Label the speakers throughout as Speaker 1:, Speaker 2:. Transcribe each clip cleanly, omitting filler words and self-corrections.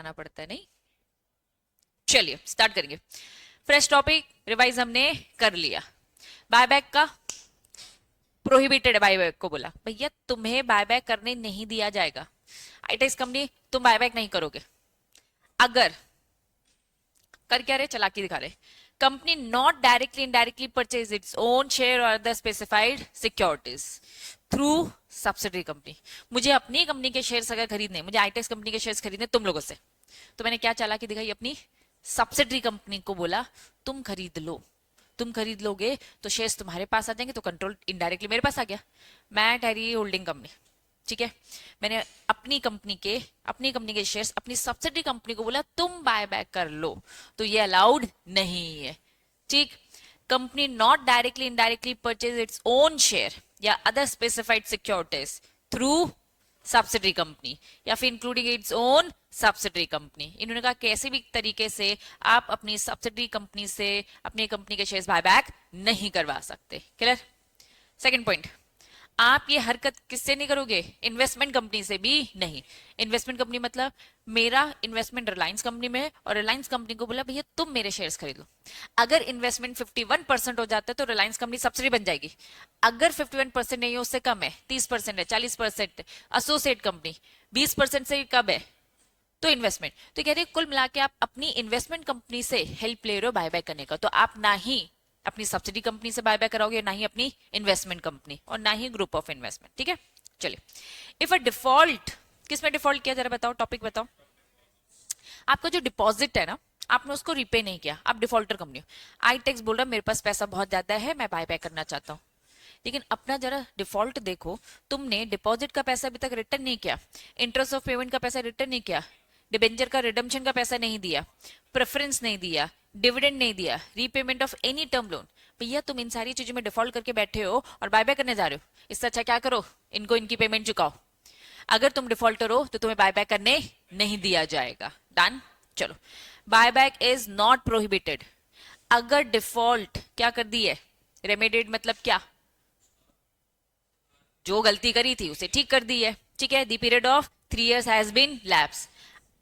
Speaker 1: लाना पड़ता है नहीं। चलिए स्टार्ट करेंगे। फ्रेश टॉपिक रिवाइज हमने कर लिया। बायबैक का प्रोहिबिटेड, बायबैक को बोला भैया तुम्हें बायबैक करने नहीं दिया जाएगा। आईटेक्स कंपनी तुम बायबैक नहीं करोगे। अगर कर क्या रहे, चालाकी दिखा रहे। Company not directly indirectly purchase its own share और other specified securities through subsidiary company. मुझे अपनी कंपनी के शेयर्स अगर खरीदने, मुझे आईटेक्स कंपनी के शेयर्स खरीदने तुम लोगों से, तो मैंने क्या चालाकी दिखाई, अपनी सब्सिडरी कंपनी को बोला तुम खरीद लो। तुम खरीद लोगे तो शेयर्स तुम्हारे पास आ जाएंगे, तो कंट्रोल इनडायरेक्टली मेरे पास आ गया। मैं ठहरी होल्डिंग कंपनी, ठीक है। मैंने अपनी कंपनी के शेयर्स अपनी सब्सिडी कंपनी को बोला तुम बाय बैक कर लो, तो ये अलाउड नहीं है, ठीक। Company not directly indirectly purchase its own share या other specified securities through subsidiary company या फिर including its own subsidiary company. इन्होंने कहा कैसे भी तरीके से आप अपनी सब्सिडरी कंपनी से अपनी कंपनी के शेयर्स बायबैक नहीं करवा सकते। क्लियर। सेकंड पॉइंट, आप ये हरकत किससे नहीं करोगे, इन्वेस्टमेंट कंपनी से भी नहीं। इन्वेस्टमेंट कंपनी मतलब मेरा इन्वेस्टमेंट रिलायंस कंपनी में है और रिलायंस कंपनी को बोला भैया तुम मेरे शेयर्स खरीद लो। अगर इन्वेस्टमेंट 51% हो जाता है तो रिलायंस कंपनी सब्सिडी बन जाएगी। अगर 51% नहीं है, उससे कम है, 30% है, 40% एसोसिएट कंपनी 20% से कम है, तो इन्वेस्टमेंट। तो कह रहे कुल मिला के आप अपनी इन्वेस्टमेंट कंपनी से हेल्प ले रहे हो बायबैक करने का, तो आप ना ही अपनी सब्सिडी कंपनी से बायबैक कराओगे, ना ही अपनी इन्वेस्टमेंट कंपनी और ना ही ग्रुप ऑफ इन्वेस्टमेंट, ठीक है। चलिए, इफ अ डिफॉल्ट, किसमें डिफॉल्ट किया जरा बताओ, टॉपिक बताओ। आपका जो डिपॉजिट है ना, आपने उसको रिपे नहीं किया, आप डिफॉल्टर कंपनी हो। आईटेक्स बोल रहा मेरे पास पैसा बहुत ज्यादा है, मैं बायबैक करना चाहता हूँ, लेकिन अपना जरा डिफॉल्ट देखो, तुमने डिपॉजिट का पैसा अभी तक रिटर्न नहीं किया, इंटरेस्ट ऑफ पेमेंट का पैसा रिटर्न नहीं किया, डिबेंचर का रिडम्पशन का पैसा नहीं दिया, प्रेफरेंस नहीं दिया, डिविडेंड नहीं दिया, repayment of any term loan. भैया तुम इन सारी चीजों में डिफॉल्ट करके बैठे हो और बायबैक करने जा रहे हो, इससे अच्छा क्या करो, इनको इनकी पेमेंट चुकाओ। अगर तुम डिफॉल्टर हो तो तुम्हें बायबैक करने नहीं दिया जाएगा। डन। चलो, बायबैक इज नॉट प्रोहिबिटेड। अगर डिफॉल्ट क्या कर दी है, रेमेडिएट मतलब क्या, जो गलती करी थी उसे ठीक कर दी है, ठीक है। The period of 3 years has been lapse.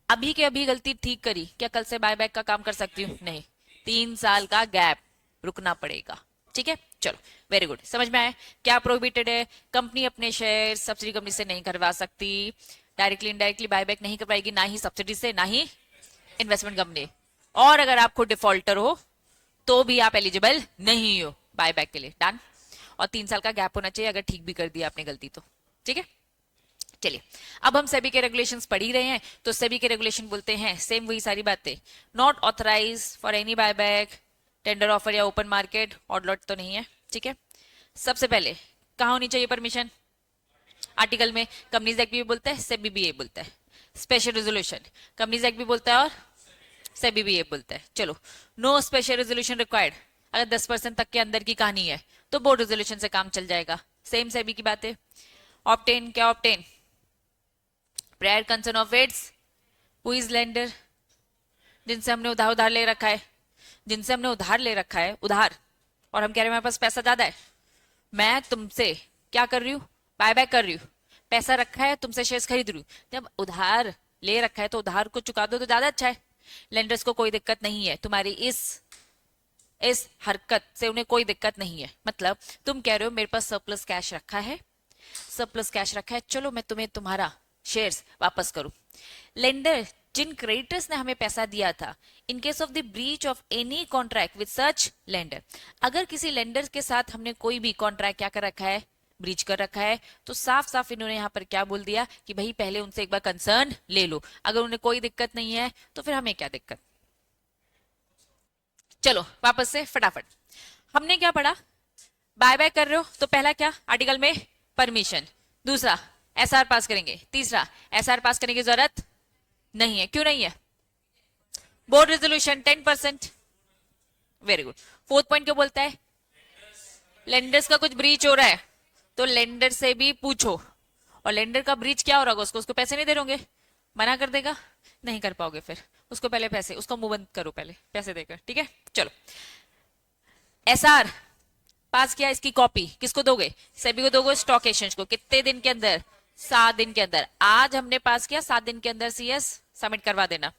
Speaker 1: अभी के अभी गलती ठीक करी, क्या कल से बायबैक का काम कर सकती हूँ, नहीं। 3 साल का गैप रुकना पड़ेगा, ठीक है। चलो, वेरी गुड, समझ में आया क्या प्रोहिबिटेड है। कंपनी अपने शेयर सब्सिडी कंपनी से नहीं करवा सकती, डायरेक्टली इनडायरेक्टली बायबैक नहीं करवाएगी, ना ही सब्सिडी से ना ही इन्वेस्टमेंट कंपनी। और अगर आप खुद डिफॉल्टर हो तो भी आप एलिजिबल नहीं हो बायबैक के लिए। डन। और 3 साल का गैप होना चाहिए अगर ठीक भी कर दिया आपने गलती तो, ठीक है। चलिए, अब हम सेबी के रेगुलेशंस पढ़ ही रहे हैं, तो सेबी के रेगुलेशन बोलते हैं सेम वही सारी बातें। Not authorise for any buyback, tender offer या ओपन मार्केट, ऑड लॉट तो नहीं है, ठीक है। सबसे पहले कहाँ होनी चाहिए परमिशन, आर्टिकल में कंपनीज एक्ट भी बोलता है, सेबी भी ये बोलता है। स्पेशल रेजोल्यूशन कंपनीज एक्ट भी बोलता है और सेबी भी ये बोलता है। चलो, नो स्पेशल रेजोल्यूशन रिक्वायर्ड, अगर 10% तक के अंदर की कहानी है तो बोर्ड रेजोल्यूशन से काम चल जाएगा, सेम सेबी की बात है। ऑब्टेन, क्या obtain, prior concern of its who is lender, जिनसे हमने उधार ले रखा है, जिनसे हमने उधार ले रखा है, उधार, और हम कह रहे हैं मेरे पास पैसा ज्यादा है, मैं तुमसे क्या कर रही हूँ, बायबैक कर रही हूँ, पैसा रखा है तुमसे शेयर्स खरीद रही हूँ। जब उधार ले रखा है तो उधार को चुका दो तो ज्यादा अच्छा है, लेंडर्स को कोई दिक्कत नहीं है, तुम्हारी इस हरकत से उन्हें कोई दिक्कत नहीं है। मतलब तुम कह रहे हो मेरे पास सरप्लस कैश रखा है, सरप्लस कैश रखा है, चलो मैं तुम्हें तुम्हारा शेयर्स वापस करूं। लेंडर, जिन क्रेडिटर्स ने हमें पैसा दिया था, in case of the breach of any contract with such lender, अगर किसी लेंडर के साथ हमने कोई भी कॉन्ट्रैक्ट क्या कर रखा है, ब्रीच कर रखा है, तो साफ साफ इन्होंने यहाँ पर क्या बोल दिया कि भाई पहले उनसे एक बार कंसर्न ले लो, अगर उन्हें कोई दिक्कत नहीं है तो फिर हमें क्या दिक्कत। चलो वापस से फटाफट, हमने क्या पढ़ा, बायबैक कर रहे हो तो पहला क्या, आर्टिकल में परमिशन, दूसरा एसआर पास करेंगे, तीसरा एसआर पास करने की जरूरत नहीं है, क्यों नहीं है, board resolution 10%, very good. Fourth point क्या बोलता है, लेंडर्स का कुछ ब्रीच हो रहा है तो लेंडर से भी पूछो, और लेंडर का ब्रीच क्या हो रहा होगा, उसको पैसे नहीं दे रहोगे, मना कर देगा, नहीं कर पाओगे, फिर उसको पहले पैसे, उसको मुंह बंद करो पहले पैसे देकर, ठीक है। चलो, एसआर पास किया, इसकी कॉपी किसको दोगे, सेबी को दोगे, स्टॉक एक्सचेंज को, कितने दिन के अंदर, 7 दिन के अंदर। आज हमने पास किया, 7 दिन के अंदर सीएस सबमिट करवा देना।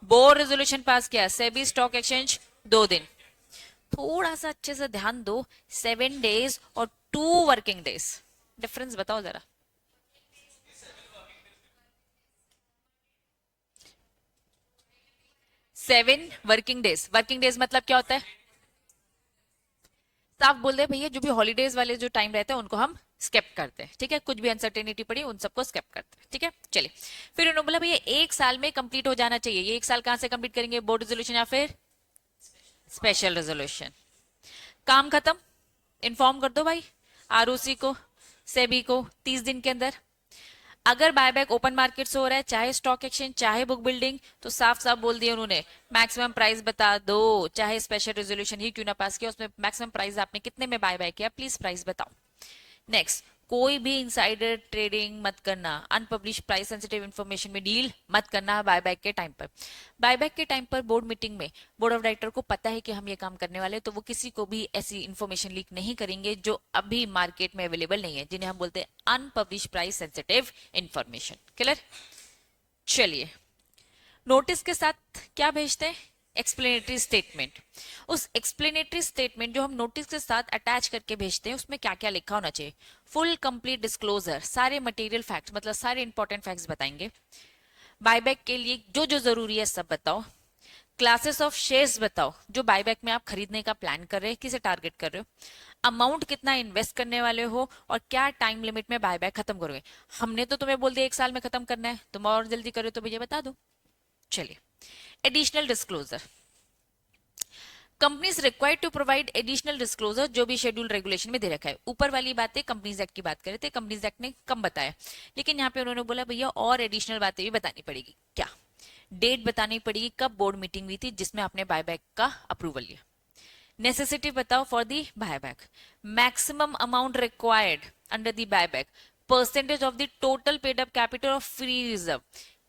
Speaker 1: बोर्ड रेजोल्यूशन पास किया, सेबी स्टॉक एक्सचेंज 2 दिन। थोड़ा सा अच्छे से ध्यान दो, 7 डेज और 2 वर्किंग डेज, डिफरेंस बताओ जरा। 7 वर्किंग डेज, वर्किंग डेज मतलब क्या होता है? साफ बोल दे भैया, जो भी हॉलीडेज वाले जो टाइम रहते हैं उनको हम स्केप करते हैं, ठीक है? कुछ भी अनसर्टेनिटी पड़ी उन सबको स्केप करते हैं, ठीक है? चलिए, फिर उन्होंने बोला भैया 1 साल में कंप्लीट हो जाना चाहिए। ये 1 साल कहां से कंप्लीट करेंगे? बोर्ड रेजोल्यूशन या फिर स्पेशल रेजोल्यूशन। काम खत्म, इन्फॉर्म कर दो भाई आरओसी को, सेबी को 30 दिन के अंदर। अगर बायबैक ओपन मार्केट से हो रहा है, चाहे स्टॉक एक्सचेंज चाहे बुक बिल्डिंग, तो साफ साफ बोल दिया उन्होंने मैक्सिमम प्राइस बता दो। चाहे स्पेशल रेजोल्यूशन ही क्यों ना पास किया, उसमें मैक्सिमम प्राइस आपने कितने में बाय किया, प्लीज प्राइस बताओ। नेक्स्ट, कोई भी इनसाइडर ट्रेडिंग मत करना, अनपब्लिश प्राइस सेंसिटिव इंफॉर्मेशन में डील मत करना बायबैक के टाइम पर। बायबैक के टाइम पर बोर्ड मीटिंग में बोर्ड ऑफ डायरेक्टर को पता है कि हम ये काम करने वाले, तो वो किसी को भी ऐसी इंफॉर्मेशन लीक नहीं करेंगे जो अभी मार्केट में अवेलेबल नहीं है, जिन्हें हम बोलते हैं unpublish price sensitive information. Clear? चलिए, नोटिस के साथ क्या भेजते हैं? Explanatory statement. उस एक्सप्लेनेटरी स्टेटमेंट जो हम नोटिस के साथ अटैच करके भेजते हैं, उसमें क्या क्या लिखा होना चाहिए? फुल कंप्लीट डिस्क्लोजर, सारे मटेरियल फैक्ट्स मतलब सारे इंपॉर्टेंट फैक्ट्स बताएंगे। बायबैक के लिए जो जो जरूरी है सब बताओ। क्लासेस ऑफ शेयर्स बताओ जो बायबैक में आप खरीदने का प्लान कर रहे हैं, किसे टारगेट कर रहे हो, अमाउंट कितना इन्वेस्ट करने वाले हो, और क्या टाइम लिमिट में बायबैक खत्म करोगे। हमने तो तुम्हें बोल दिया 1 साल में खत्म करना है, तुम और जल्दी करो तो भैया बता दो। चलिए, additional disclosure. Companies required to provide additional disclosure, जो भी शेड्यूल रेगुलेशन में दे रखा है। ऊपर वाली बातें कंपनीज एक्ट की बात कर रहे थे, कंपनीज एक्ट ने कम बताया, लेकिन यहाँ पे उन्होंने बोला भैया और एडिशनल बातें भी बतानी पड़ेगी। क्या? डेट बतानी पड़ेगी कब बोर्ड मीटिंग हुई थी जिसमें आपने बायबैक का अप्रूवल लिया। नेसेसिटी बताओ for the buyback, maximum amount required under the buyback, percentage of the total paid up capital of free reserve.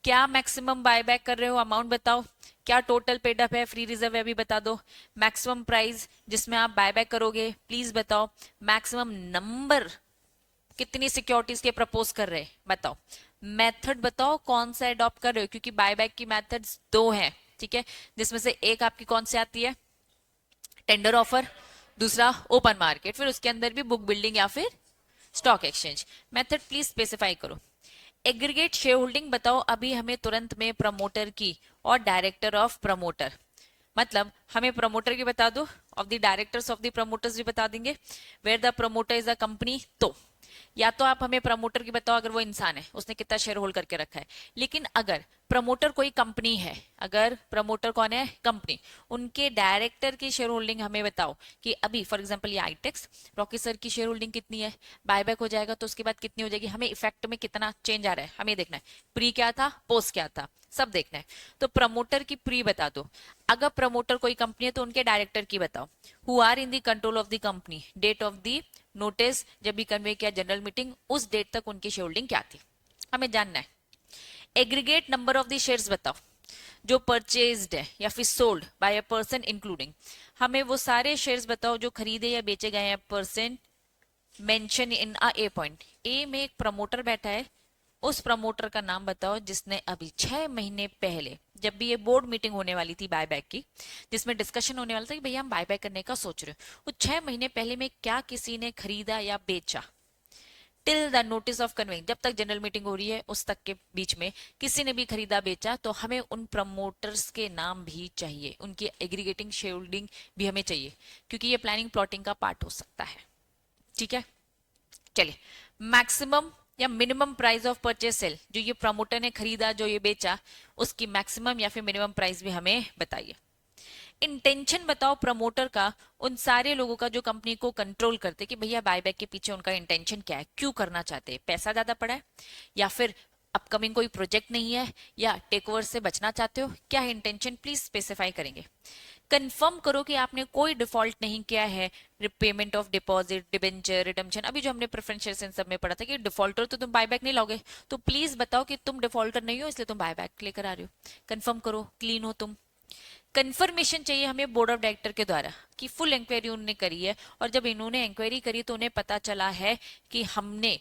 Speaker 1: क्या मैक्सिमम बायबैक कर रहे हो, अमाउंट बताओ। क्या टोटल पेड अप है, फ्री रिजर्व है, अभी बता दो। मैक्सिमम प्राइस जिसमें आप बायबैक करोगे प्लीज बताओ। मैक्सिमम नंबर, कितनी सिक्योरिटीज के प्रपोज कर रहे हैं बताओ। मेथड बताओ कौन सा अडॉप्ट कर रहे हो, क्योंकि बायबैक की मेथड्स 2 हैं, ठीक है? जिसमें से एक आपकी कौन सी आती है? टेंडर ऑफर, दूसरा ओपन मार्केट, फिर उसके अंदर भी बुक बिल्डिंग या फिर stock exchange. Method please specify करो। एग्रीगेट शेयर होल्डिंग बताओ, अभी हमें तुरंत में प्रमोटर की और डायरेक्टर ऑफ प्रमोटर, मतलब हमें प्रमोटर की बता दो, of the directors of the promoters भी बता देंगे। Where the promoter is a company, तो या तो आप हमें प्रमोटर की बताओ अगर वो इंसान है, उसने कितना शेयर होल्ड करके रखा है। लेकिन अगर प्रमोटर कोई कंपनी है, अगर प्रमोटर कौन है? कंपनी, उनके डायरेक्टर की शेयर होल्डिंग हमें बताओ कि अभी फॉर एग्जांपल ये आईटेक्स, रॉकी सर की शेयर होल्डिंग कितनी है, बायबैक हो जाएगा तो उसके बाद कितनी हो जाएगी, हमें इफेक्ट में कितना चेंज आ रहा है हमें देखना है। प्री क्या था, पोस्ट क्या था, सब देखना है। तो प्रमोटर की प्री बता दो। अगर प्रमोटर कोई कंपनी है तो उनके डायरेक्टर की बताओ। Who are in the control of the company, date of the notice जब भी कन्वे किया जनरल मीटिंग, उस डेट तक उनकी शेयर होल्डिंग क्या थी, हमें जानना है। Aggregate number of the shares बताओ जो परचेज्ड है या फिर sold by a person including, हमें वो सारे शेयर्स बताओ जो खरीदे या बेचे गए हैं person mention in a A point. A में एक प्रमोटर बैठा है, उस प्रमोटर का नाम बताओ जिसने अभी 6 महीने पहले, जब भी ये बोर्ड मीटिंग होने वाली थी बायबैक की, जिसमें डिस्कशन होने वाला था कि भैया हम बायबैक करने का सोच रहे हो, वो 6 महीने पहले में क्या किसी ने खरीदा या बेचा। Till the notice of conveying, जब तक जनरल मीटिंग हो रही है उस तक के बीच में किसी ने भी खरीदा बेचा, तो हमें उन प्रमोटर्स के नाम भी चाहिए, उनकी एग्रीगेटिंग शेयर होल्डिंग भी हमें चाहिए, क्योंकि ये प्लानिंग प्लॉटिंग का पार्ट हो सकता है, ठीक है? चलिए, मैक्सिमम या minimum price of purchase sale, जो ये प्रमोटर ने खरीदा जो ये बेचा, उसकी मैक्सिमम या फिर मिनिमम प्राइस भी हमें बताइए। इंटेंशन बताओ प्रमोटर का, उन सारे लोगों का जो कंपनी को कंट्रोल करते, कि भैया बायबैक के पीछे उनका इंटेंशन क्या है, क्यों करना चाहते हैं, पैसा ज्यादा पड़ा है, या फिर अपकमिंग कोई प्रोजेक्ट नहीं है, या टेक ओवर से बचना चाहते हो, क्या है इंटेंशन, प्लीज स्पेसिफाई करेंगे। कंफर्म करो कि आपने कोई डिफॉल्ट नहीं किया है, repayment of deposit, debenture, redemption, अभी जो हमने प्रेफरेंशियल सब में पढ़ा था कि डिफॉल्टर तो तुम बायबैक नहीं लाओगे, तो प्लीज बताओ कि तुम डिफॉल्टर नहीं हो इसलिए तुम बायबैक लेकर आ रहे हो। कंफर्म करो क्लीन हो तुम। कंफर्मेशन चाहिए हमें बोर्ड ऑफ डायरेक्टर के द्वारा कि फुल इंक्वायरी उन्होंने करी है, और जब इन्होंने इंक्वायरी करी तो उन्हें पता चला है कि हमने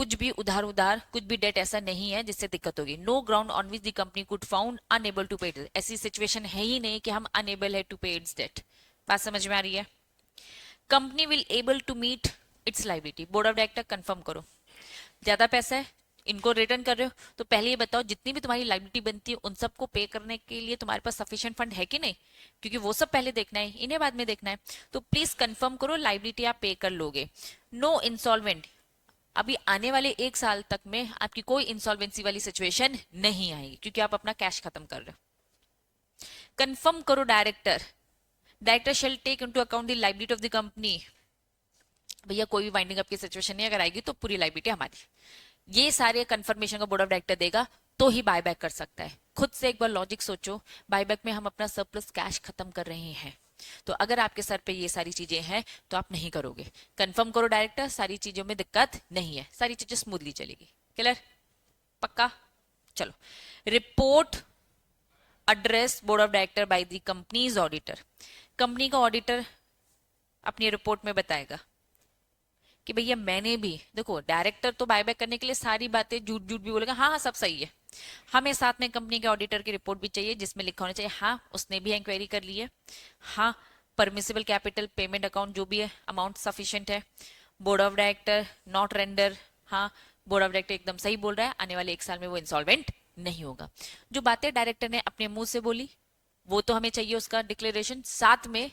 Speaker 1: कुछ भी उधार उधार कुछ भी डेट ऐसा नहीं है जिससे दिक्कत होगी. No ground on which the company could found unable to pay. ऐसी सिचुएशन है ही नहीं कि हम अनएबल है टू पे इट्स डेट. बात समझ में आ रही है. Company will able to meet its liability. Board of director confirm करो. ज्यादा पैसा है, इनको रिटर्न कर रहे हो, तो पहले ये बताओ जितनी भी तुम्हारी लाइबिलिटी बनती है उन सबको पे करने के लिए तुम्हारे पास सफिशिएंट फंड है कि नहीं, क्योंकि वो सब पहले देखना है, इन्हें बाद में देखना है. तो प्लीज कंफर्म करो लाइबिलिटी आप पे कर लोगे. No insolvent. अभी आने वाले 1 साल तक में आपकी कोई इंसॉल्वेंसी वाली सिचुएशन नहीं आएगी, क्योंकि आप अपना कैश खत्म कर रहे हो. कंफर्म करो director. Director shall take into account the liability of the company. भैया कोई भी वाइंडिंग अप की सिचुएशन नहीं अगर आएगी तो पूरी लाइबिलिटी हमारी. ये सारे कंफर्मेशन का बोर्ड ऑफ डायरेक्टर देगा तो ही बायबैक कर सकता है. खुद से एक बार लॉजिक सोचो. बायबैक में हम अपना सरप्लस कैश खत्म कर रहे हैं, तो अगर आपके सर पे ये सारी चीजें हैं तो आप नहीं करोगे. कंफर्म करो डायरेक्टर, सारी चीजों में दिक्कत नहीं है, सारी चीजें स्मूथली चलेगी. क्लियर? पक्का? चलो. Report address board of director by the companies auditor. Company का ऑडिटर अपनी रिपोर्ट में बताएगा कि भैया मैंने भी, देखो डायरेक्टर तो बायबैक करने के लिए सारी बातें झूठ झूठ भी बोलेगा, हाँ हाँ सब सही है. हमें साथ में कंपनी के ऑडिटर की रिपोर्ट भी चाहिए जिसमें लिखा होना चाहिए हाँ उसने भी इंक्वायरी कर ली है, हाँ परमिसिबल कैपिटल पेमेंट अकाउंट जो भी है अमाउंट सफिशिएंट है, board of director not render, हाँ बोर्ड ऑफ डायरेक्टर एकदम सही बोल रहा है, आने वाले 1 साल में वो इंसॉल्वेंट नहीं होगा. जो बातें डायरेक्टर ने अपने मुंह से बोली वो तो हमें चाहिए उसका डिक्लेरेशन, साथ में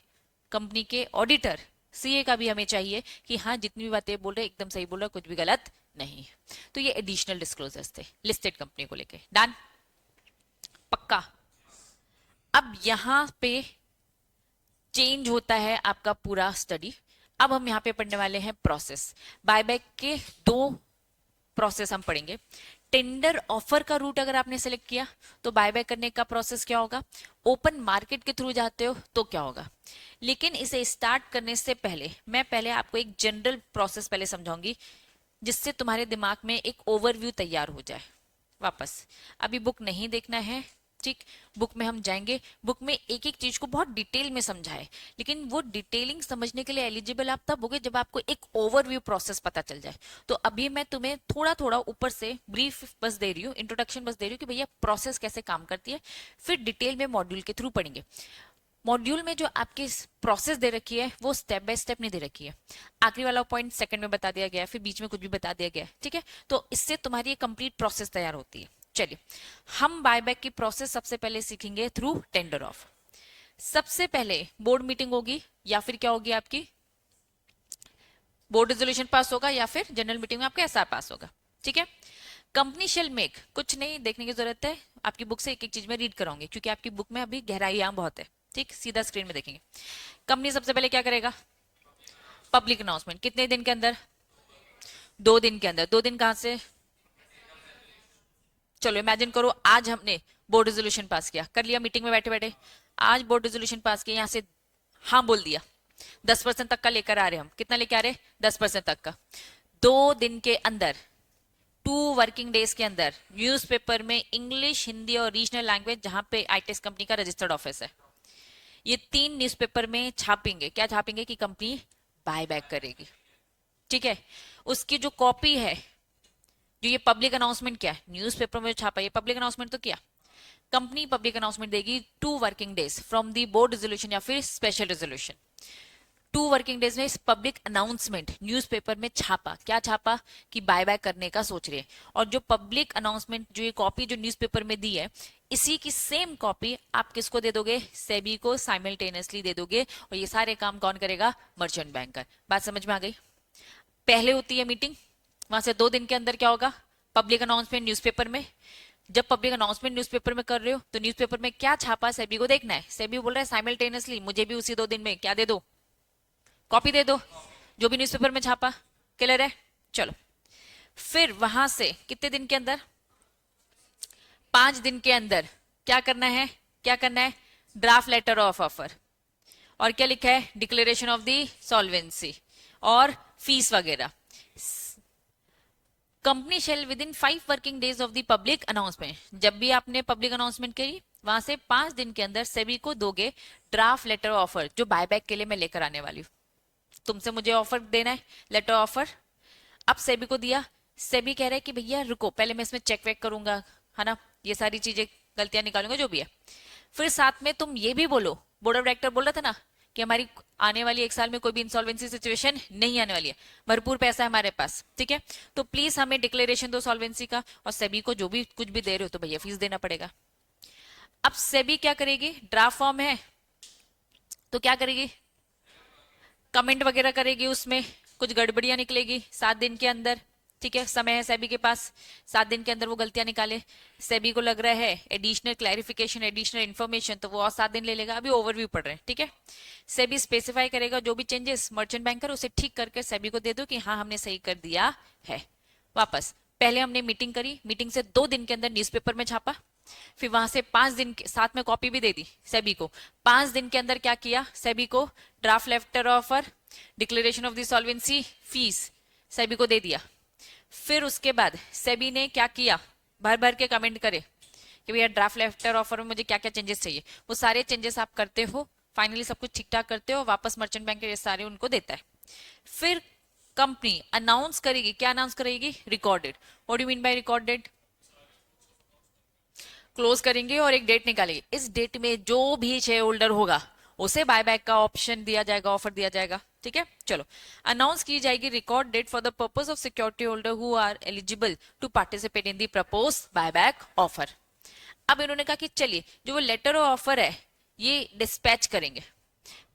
Speaker 1: कंपनी के ऑडिटर सीए का भी हमें चाहिए कि हाँ जितनी भी बातें बोल रहे एकदम सही बोल रहे, कुछ भी गलत नहीं. तो ये एडिशनल डिस्क्लोजर्स थे लिस्टेड कंपनी को लेके. डन? पक्का? अब यहां पे चेंज होता है आपका पूरा स्टडी. अब हम यहाँ पे पढ़ने वाले हैं प्रोसेस. बायबैक के 2 प्रोसेस हम पढ़ेंगे. टेंडर ऑफर का रूट अगर आपने सेलेक्ट किया तो बायबैक करने का प्रोसेस क्या होगा. ओपन मार्केट के थ्रू जाते हो तो क्या होगा. लेकिन इसे स्टार्ट करने से पहले मैं पहले आपको एक जनरल प्रोसेस पहले समझाऊंगी जिससे तुम्हारे दिमाग में एक ओवरव्यू तैयार हो जाए. वापस अभी बुक नहीं देखना है, ठीक. बुक में हम जाएंगे, बुक में एक एक चीज को बहुत डिटेल में समझाए, लेकिन वो डिटेलिंग समझने के लिए एलिजिबल आप तब होगे जब आपको एक ओवरव्यू प्रोसेस पता चल जाए. तो अभी मैं तुम्हें थोड़ा थोड़ा ऊपर से ब्रीफ बस दे रही हूँ, इंट्रोडक्शन बस दे रही हूँ कि भैया प्रोसेस कैसे काम करती है, फिर डिटेल में मॉड्यूल के थ्रू पढ़ेंगे. मॉड्यूल में जो आपकी प्रोसेस दे रखी है वो स्टेप बाय स्टेप नहीं दे रखी है. आखिरी वाला पॉइंट सेकंड में बता दिया गया है, फिर बीच में कुछ भी बता दिया गया है, ठीक है. तो इससे तुम्हारी एक कंप्लीट प्रोसेस तैयार होती है. चलिए हम बायबैक की प्रोसेस सबसे पहले सीखेंगे थ्रू टेंडर ऑफ. सबसे पहले बोर्ड मीटिंग होगी या फिर क्या होगी आपकी बोर्ड रेजोल्यूशन पास होगा या फिर जनरल मीटिंग में आपका एसआर पास होगा, ठीक है. कंपनी शेल मेक, कुछ नहीं देखने की जरूरत है, आपकी बुक से एक एक चीज में रीड कराऊंगी क्योंकि आपकी बुक में अभी गहराइयां बहुत है, ठीक. सीधा स्क्रीन में देखेंगे. कंपनी सबसे पहले क्या करेगा, पब्लिक अनाउंसमेंट. कितने दिन के अंदर, 2 दिन के अंदर. 2 दिन कहां से, चलो इमेजिन करो आज हमने बोर्ड रेजोल्यूशन पास किया, कर लिया मीटिंग में बैठे बैठे, आज बोर्ड रेजोल्यूशन पास किया, यहाँ से हाँ बोल दिया, 10% तक का लेकर आ रहे हम. कितना लेके आ रहे, 10% तक का. 2 दिन के अंदर, 2 वर्किंग डेज के अंदर न्यूज़पेपर में इंग्लिश, हिंदी और रीजनल लैंग्वेज जहां पे आईटेक्स कंपनी का रजिस्टर्ड ऑफिस है, ये 3 न्यूज़पेपर में छापेंगे. क्या छापेंगे कि कंपनी बायबैक करेगी, ठीक है. उसकी जो कॉपी है, जो ये पब्लिक अनाउंसमेंट क्या है, न्यूज़पेपर में छापा, ये पब्लिक अनाउंसमेंट तो किया. कंपनी पब्लिक अनाउंसमेंट देगी 2 working days from the board resolution या फिर स्पेशल रेजोल्यूशन. 2 वर्किंग डेज में इस पब्लिक अनाउंसमेंट न्यूज़पेपर में छापा. क्या छापा कि बायबैक करने का सोच रहे हैं. और जो पब्लिक अनाउंसमेंट जो ये कॉपी जो न्यूज़पेपर में दी है, इसी की सेम कॉपी आप किसको दे दोगे, सेबी को साइमल्टेनियसली दे दोगे. और ये सारे काम कौन करेगा, मर्चेंट बैंकर. बात समझ में आ गई. पहले होती है मीटिंग, वहां से 2 दिन के अंदर क्या होगा, पब्लिक अनाउंसमेंट न्यूज़पेपर में. जब पब्लिक अनाउंसमेंट न्यूज़पेपर में कर रहे हो तो न्यूज़पेपर में क्या छापा सेबी को देखना है. सेबी बोल रहा है साइमल्टेनियसली मुझे भी उसी 2 दिन में क्या दे दो, कॉपी दे दो, जो भी न्यूज़पेपर में छापा. क्लियर है. चलो फिर वहां से कितने दिन के अंदर, 5 दिन के अंदर क्या करना है, क्या करना है, ड्राफ्ट लेटर ऑफ ऑफर. और क्या लिखा है, डिक्लेरेशन ऑफ दी सॉल्वेंसी और फीस वगैरह. Company shall within 5 working days of the public announcement. जब भी आपने पब्लिक अनाउंसमेंट करी वहां से 5 दिन के अंदर सेबी को दोगे ड्राफ्ट लेटर ऑफर, जो बायबैक के लिए मैं लेकर आने वाली हूँ. तुमसे मुझे ऑफर देना है, लेटर ऑफर. अब सेबी को दिया, सेबी कह रहा है कि भैया रुको, पहले मैं इसमें चेक वेक करूंगा, है ना, ये सारी चीजें गलतियां निकालूंगा जो भी है। फिर साथ में तुम ये भी बोलो, बोर्ड ऑफ डायरेक्टर बोल रहा था ना कि हमारी आने वाली एक साल में कोई भी इंसॉल्वेंसी सिचुएशन नहीं आने वाली है, भरपूर पैसा है हमारे पास, ठीक है, तो प्लीज हमें डिक्लेरेशन दो सॉल्वेंसी का, और सेबी को जो भी कुछ भी दे रहे हो तो भैया फीस देना पड़ेगा। अब सेबी क्या करेगी, ड्राफ्ट फॉर्म है तो क्या करेगी, कमेंट वगैरह करेगी, उसमें कुछ गड़बड़ियां निकलेगी 7 दिन के अंदर, ठीक है, समय है सेबी के पास, 7 दिन के अंदर वो गलतियां निकाले। सेबी को लग रहा है एडिशनल क्लैरिफिकेशन, एडिशनल इन्फॉर्मेशन, तो वो और 7 दिन ले लेगा, अभी ओवरव्यू पढ़ रहे हैं, ठीक है। सेबी स्पेसिफाई करेगा जो भी चेंजेस मर्चेंट बैंकर, उसे ठीक करके सेबी को दे दो कि हाँ हमने सही कर दिया है। वापस पहले हमने मीटिंग करी, मीटिंग से 2 दिन के अंदर न्यूज़पेपर में छापा, फिर वहां से 5 दिन के साथ में कॉपी भी दे दी सेबी को। 5 दिन के अंदर क्या किया सेबी को, draft letter offer, declaration of the solvency, fees SEBI को दे दिया। फिर उसके बाद सेबी ने क्या किया, भर भर के कमेंट करे कि भैया ड्राफ्ट लेटर ऑफर में मुझे क्या क्या चेंजेस चाहिए, वो सारे चेंजेस आप करते हो, फाइनली सब कुछ ठीक ठाक करते हो, वापस मर्चेंट बैंक के ये सारे उनको देता है। फिर कंपनी अनाउंस करेगी, क्या अनाउंस करेगी, recorded. What do mean by recorded, close करेंगे और एक डेट निकालेंगे, इस डेट में जो भी शेयर होल्डर होगा उसे बायबैक का ऑप्शन दिया जाएगा, ऑफर दिया जाएगा, ठीक है। चलो, अनाउंस की जाएगी record date for the purpose of security holder who are eligible to participate in the propose buyback offer. अब इन्होंने कहा कि चलिए जो वो लेटर ऑफ ऑफर है ये डिस्पैच करेंगे।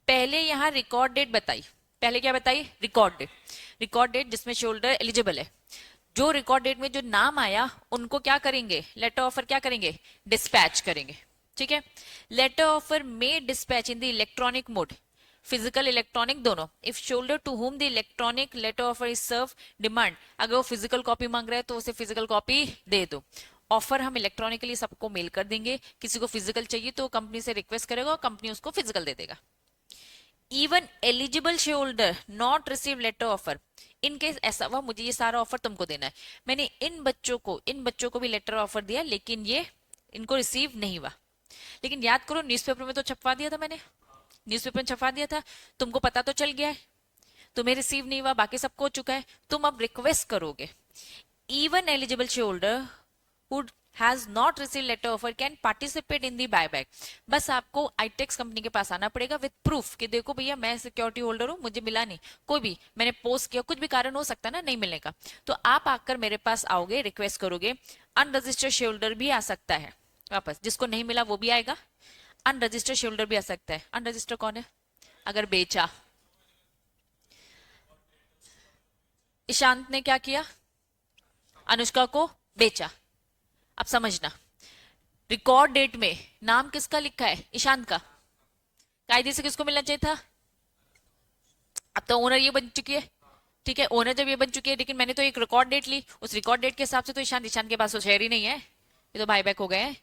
Speaker 1: पहले यहाँ रिकॉर्ड डेट बताई, पहले क्या बताई, रिकॉर्ड डेट, रिकॉर्ड डेट जिसमें शोल्डर एलिजिबल है, जो रिकॉर्ड डेट में जो नाम आया उनको क्या करेंगे, लेटर ऑफर क्या करेंगे, डिस्पैच करेंगे, ठीक है। लेटर ऑफर में dispatch in the electronic mode, physical electronic दोनों, if shoulder to whom the electronic letter offer is serve demand, अगर वो फिजिकल कॉपी मांग रहा है तो उसे फिजिकल कॉपी दे दो। ऑफर हम इलेक्ट्रॉनिकली सबको मेल कर देंगे, किसी को फिजिकल चाहिए तो कंपनी से रिक्वेस्ट करेगा और कंपनी उसको फिजिकल दे देगा। Even eligible share holder not receive letter offer, in case ऐसा हुआ मुझे ये सारा ऑफर तुमको देना है, मैंने इन बच्चों को भी लेटर ऑफर दिया लेकिन ये इनको रिसीव नहीं हुआ, लेकिन याद करो न्यूज़पेपर में तो छपवा दिया था मैंने, न्यूज़पेपर में छपवा दिया था, तुमको पता तो चल गया है, तुम्हें रिसीव नहीं हुआ, बाकी सबको हो चुका है, तुम अब रिक्वेस्ट करोगे। Even eligible share holder who has not received letter offer can participate in the buyback, बस आपको आईटेक्स कंपनी के पास आना पड़ेगा विद प्रूफ कि देखो भैया मैं सिक्योरिटी होल्डर हूं, मुझे मिला नहीं, कोई भी मैंने पोस्ट किया, कुछ भी कारण हो सकता है ना नहीं मिलने का, तो आप आकर मेरे पास आओगे, रिक्वेस्ट करोगे। अनरजिस्टर्ड शेयर होल्डर भी आ सकता है वापस, जिसको नहीं मिला वो भी आएगा, अनरजिस्टर्ड शेयर होल्डर भी आ सकता है। अनरजिस्टर्ड कौन है, अगर बेचा, ईशांत ने क्या किया, अनुष्का को बेचा। अब समझना, रिकॉर्ड डेट में नाम किसका लिखा है, ईशांत का, कायदे से किसको मिलना चाहिए था, अब तो ओनर ये बन चुकी है, ठीक है, ओनर जब ये बन चुकी है, लेकिन मैंने तो एक रिकॉर्ड डेट ली, उस रिकॉर्ड डेट के हिसाब से तो ईशांत के पास तो शेयर ही नहीं है, ये तो बायबैक हो गए हैं।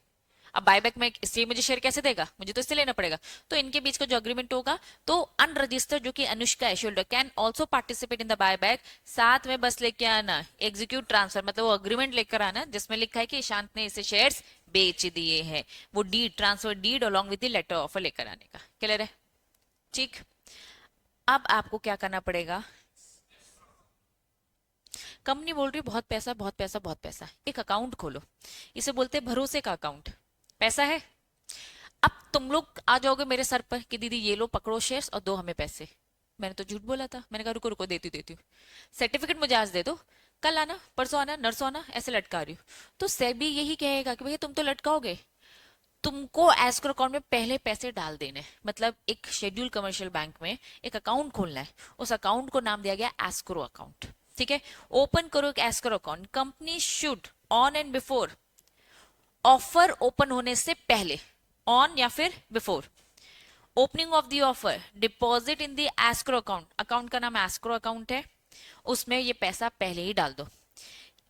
Speaker 1: अब बायबैक में इसलिए मुझे शेयर कैसे देगा, मुझे तो इससे लेना पड़ेगा, तो इनके बीच का जो अग्रीमेंट होगा, तो अनरजिस्टर्ड जो कि अनुष्का है shoulder can also participate in the buyback, साथ में बस लेके आना एग्जीक्यूट ट्रांसफर, मतलब वो अग्रीमेंट लेकर आना जिसमें लिखा है कि ईशांत ने इसे शेयर्स बेच दिए हैं, वो deed transfer deed along with the letter offer लेकर आने का, क्लियर है, ठीक। अब आपको क्या करना पड़ेगा, कंपनी बोल रही है बहुत पैसा बहुत पैसा बहुत पैसा, एक अकाउंट खोलो, इसे बोलते हैं भरोसे का अकाउंट, पैसा है। अब तुम लोग आ जाओगे मेरे सर पर कि दीदी ये लो पकड़ो शेयर्स और दो हमें पैसे, मैंने तो झूठ बोला था, मैंने कहा रुको रुको देती देती हूँ, सर्टिफिकेट मुझे आज दे दो, कल आना परसों आना नरसों आना, ऐसे लटका रही हूँ, तो सेबी यही कहेगा कि भैया तुम तो लटकाओगे, तुमको एस्क्रो अकाउंट में पहले पैसे डाल देने, मतलब एक शेड्यूल कमर्शियल बैंक में एक अकाउंट खोलना है, उस अकाउंट को नाम दिया गया एस्क्रो अकाउंट, ठीक है। ओपन करो एक escrow account, company should on and before, offer open होने से पहले, ऑन या फिर before opening of the offer deposit in the escrow account, account का नाम एस्क्रो अकाउंट है, उसमें ये पैसा पहले ही डाल दो।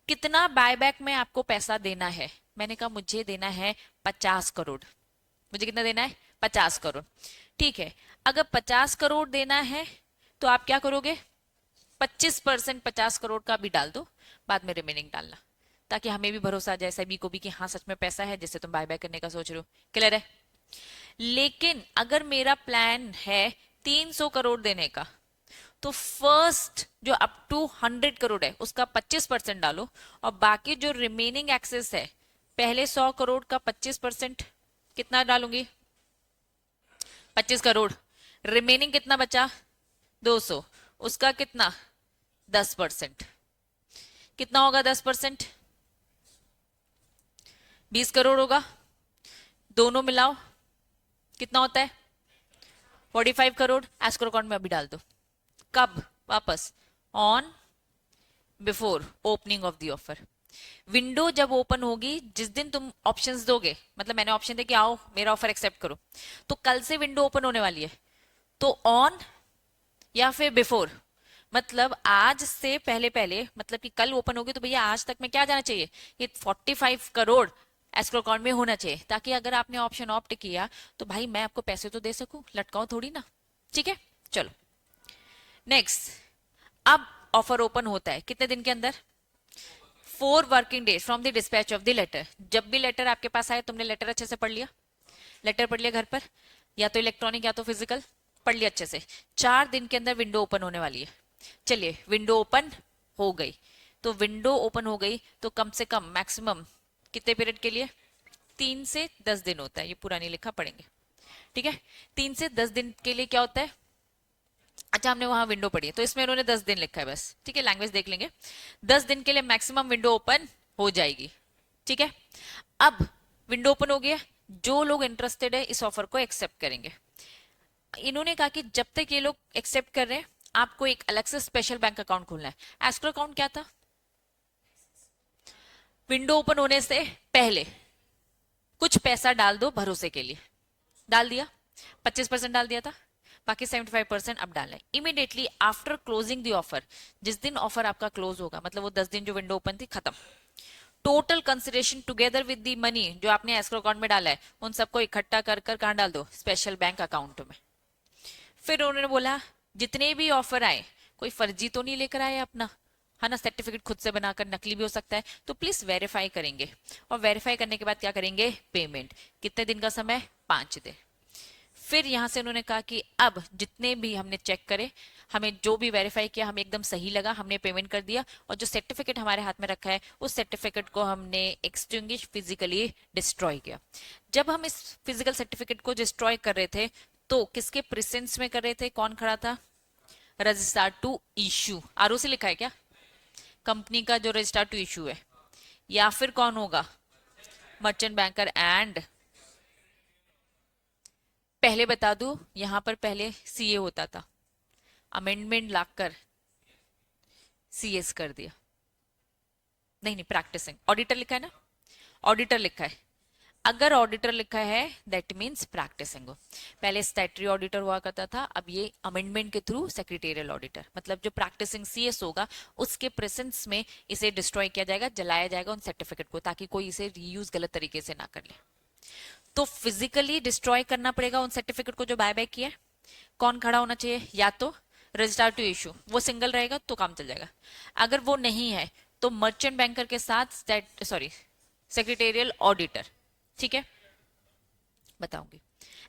Speaker 1: कितना बायबैक में आपको पैसा देना है, मैंने कहा मुझे देना है 50 करोड़, मुझे कितना देना है 50 करोड़, ठीक है। अगर 50 करोड़ देना है तो आप क्या करोगे, 25% 50 करोड़ का भी डाल दो, बाद में रिमेनिंग डालना, ताकि हमें भी भरोसा आ जाए सभी को भी कि हाँ सच में पैसा है जिससे तुम बाय बाय करने का सोच रहे हो, क्लियर है। लेकिन अगर मेरा प्लान है 300 करोड़ देने का, तो फर्स्ट जो अप टू 100 करोड़ है उसका 25% डालो, और बाकी जो रिमेनिंग एक्सेस है पहले 100 करोड़ का 25%, कितना डालूंगी 25 करोड़, रिमेनिंग कितना बचा 200, उसका कितना 10%, कितना होगा 10%, 20 करोड़ होगा, दोनों मिलाओ कितना होता है 45 करोड़। एस्क्रो अकाउंट में अभी डाल दो। कब वापस on before opening of the offer. Window जब ओपन होगी जिस दिन तुम ऑप्शंस दोगे, मतलब मैंने ऑप्शन दे कि आओ मेरा ऑफर एक्सेप्ट करो, तो कल से विंडो ओपन होने वाली है, तो ऑन या फिर बिफोर, मतलब आज से पहले पहले, मतलब कि कल ओपन होगी तो भैया आज तक में क्या जाना चाहिए, ये 45 करोड़ एस्क्रो अकाउंट में होना चाहिए, ताकि अगर आपने ऑप्शन ऑप्ट किया तो भाई मैं आपको पैसे तो दे सकूं, लटकाओ थोड़ी ना। ठीक है, चलो नेक्स्ट। अब ऑफर ओपन होता है कितने दिन के अंदर, 4 working days from the dispatch of the letter. जब भी लेटर आपके पास आए, तुमने लेटर अच्छे से पढ़ लिया, लेटर पढ़ लिया घर पर, या तो इलेक्ट्रॉनिक या तो फिजिकल, पढ़ लिया अच्छे से, 4 दिन के अंदर विंडो ओपन होने वाली है। चलिए विंडो ओपन हो गई, तो विंडो ओपन हो गई तो कम से कम मैक्सिमम कितने पीरियड के लिए, 3 से 10 दिन होता है, ये पूरा नहीं लिखा, पढ़ेंगे ठीक है। 3 से 10 दिन के लिए क्या होता है, अच्छा हमने वहां विंडो पढ़ी है तो इसमें उन्होंने 10 दिन लिखा है बस, ठीक है, लैंग्वेज देख लेंगे। 10 दिन के लिए मैक्सिमम विंडो ओपन हो जाएगी, ठीक है। अब विंडो ओपन हो गया, जो लोग इंटरेस्टेड है इस ऑफर को एक्सेप्ट करेंगे। इन्होंने कहा कि जब तक ये लोग एक्सेप्ट कर रहे हैं आपको एक अलग से स्पेशल बैंक अकाउंट खोलना है। एस्क्रो अकाउंट क्या था, विंडो ओपन होने से पहले कुछ पैसा डाल दो भरोसे के लिए, डाल दिया, 25% डाल दिया था, बाकी 75% अब डालना है। Immediately after closing the offer, जिस दिन ऑफर आपका क्लोज होगा, मतलब वो 10 दिन जो विंडो ओपन थी खत्म, total consideration together with the money जो आपने एस्क्रो अकाउंट में डाला है उन सबको इकट्ठा कर कर कहां डाल दो, स्पेशल बैंक अकाउंट में। फिर उन्होंने बोला जितने भी ऑफर आए कोई फर्जी तो नहीं लेकर आए अपना, है ना, सर्टिफिकेट खुद से बनाकर, नकली भी हो सकता है, तो प्लीज वेरीफाई करेंगे, और वेरीफाई करने के बाद क्या करेंगे, पेमेंट। कितने दिन का समय, 5 दिन। फिर यहां से उन्होंने कहा कि अब जितने भी हमने चेक करे, हमें जो भी वेरीफाई किया हमें एकदम सही लगा, हमने पेमेंट कर दिया, और जो सर्टिफिकेट हमारे हाथ में रखा है उस सर्टिफिकेट को हमने एक्सटिंग्विश फिजिकली डिस्ट्रॉय किया। जब हम इस फिजिकल सर्टिफिकेट को डिस्ट्रॉय कर रहे थे तो किसके प्रेजेंस में कर रहे थे, कौन खड़ा था, रजिस्ट्रार टू इशू, आरओसी लिखा है क्या, कंपनी का जो रजिस्ट्रार टू इशू है, या फिर कौन होगा, मर्चेंट बैंकर एंड, पहले बता दूं यहां पर पहले सीए होता था, अमेंडमेंट लाकर सीएस कर दिया, नहीं नहीं प्रैक्टिसिंग, ऑडिटर लिखा है ना, ऑडिटर लिखा है, अगर ऑडिटर लिखा है दैट मींस प्रैक्टिसिंग हो। पहले स्टैट्यूटरी ऑडिटर हुआ करता था, अब ये अमेंडमेंट के थ्रू सेक्रेटेरियल ऑडिटर, मतलब जो प्रैक्टिसिंग सीएस होगा उसके प्रेजेंस में इसे डिस्ट्रॉय किया जाएगा, जलाया जाएगा उन सर्टिफिकेट को, ताकि कोई इसे रीयूज गलत तरीके से ना कर ले। तो फिजिकली डिस्ट्रॉय करना पड़ेगा उन सर्टिफिकेट को जो बाय बैक किया है। कौन खड़ा होना चाहिए, या तो रजिस्ट्रार टू इशू, वो सिंगल रहेगा तो काम चल जाएगा, अगर वो नहीं है तो मर्चेंट बैंकर के साथ सॉरी सेक्रेटेरियल ऑडिटर, ठीक है, बताऊंगी।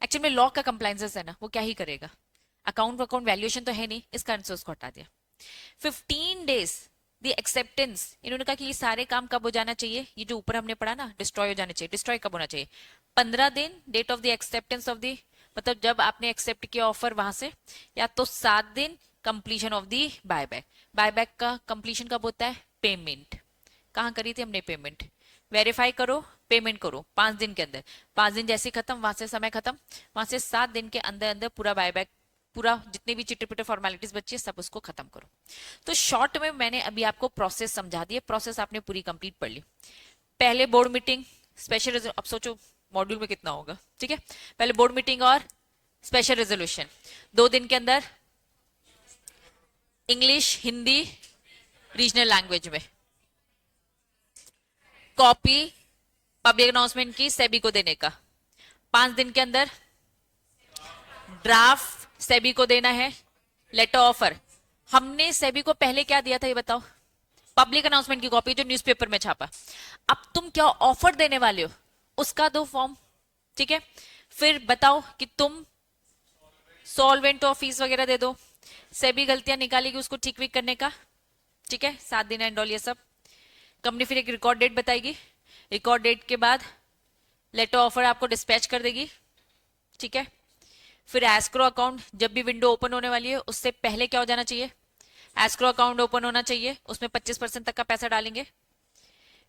Speaker 1: एक्चुअली में लॉ का कंप्लायंसेस है ना, वो क्या ही करेगा, अकाउंट अकाउंट वैल्यूएशन तो है नहीं, इस कारण से उसको हटा दिया। 15 डेज द एक्सेप्टेंस, इन्होंने कहा कि ये सारे काम कब हो जाना चाहिए, ये जो ऊपर हमने पढ़ा ना डिस्ट्रॉय हो जाने चाहिए, डिस्ट्रॉय कब होना चाहिए, 15 दिन date of the acceptance of the, मतलब जब आपने एक्सेप्ट किया ऑफर वहां से, या तो 7 दिन completion of the buyback. Buyback का कंप्लीशन कब होता है, पेमेंट, कहाँ करी थी हमने पेमेंट, वेरीफाई करो पेमेंट करो 5 दिन के अंदर, 5 दिन जैसे खत्म वहां से समय खत्म, वहां से 7 दिन के अंदर अंदर पूरा बायबैक, पूरा जितने भी चिट्टे पिट्टे फॉर्मेलिटीज बची है सब उसको खत्म करो। तो शॉर्ट में मैंने अभी आपको प्रोसेस समझा दी, प्रोसेस आपने पूरी कंप्लीट पढ़ ली। पहले बोर्ड मीटिंग, स्पेशल, अब सोचो मॉड्यूल में कितना होगा, ठीक है, पहले बोर्ड मीटिंग और स्पेशल रेजोल्यूशन, 2 दिन के अंदर इंग्लिश हिंदी रीजनल लैंग्वेज में, कॉपी पब्लिक अनाउंसमेंट की सेबी को देने का, 5 दिन के अंदर ड्राफ्ट सेबी को देना है, लेटर ऑफर, हमने सेबी को पहले क्या दिया था ये बताओ, पब्लिक अनाउंसमेंट की कॉपी जो न्यूज़पेपर में छापा, अब तुम क्या ऑफर देने वाले हो उसका दो फॉर्म, ठीक है, फिर बताओ कि तुम सॉल्वेंट और फीस वगैरह दे दो, सेबी गलतियां निकालेगी उसको ठीक वीक करने का, ठीक है, 7 दिन एंड ऑल ये सब। कंपनी फिर एक रिकॉर्ड डेट बताएगी, रिकॉर्ड डेट के बाद लेटर ऑफर आपको डिस्पैच कर देगी, ठीक है। फिर एस्क्रो अकाउंट, जब भी विंडो ओपन होने वाली है उससे पहले क्या हो जाना चाहिए, एस्क्रो अकाउंट ओपन होना चाहिए, उसमें 25% तक का पैसा डालेंगे।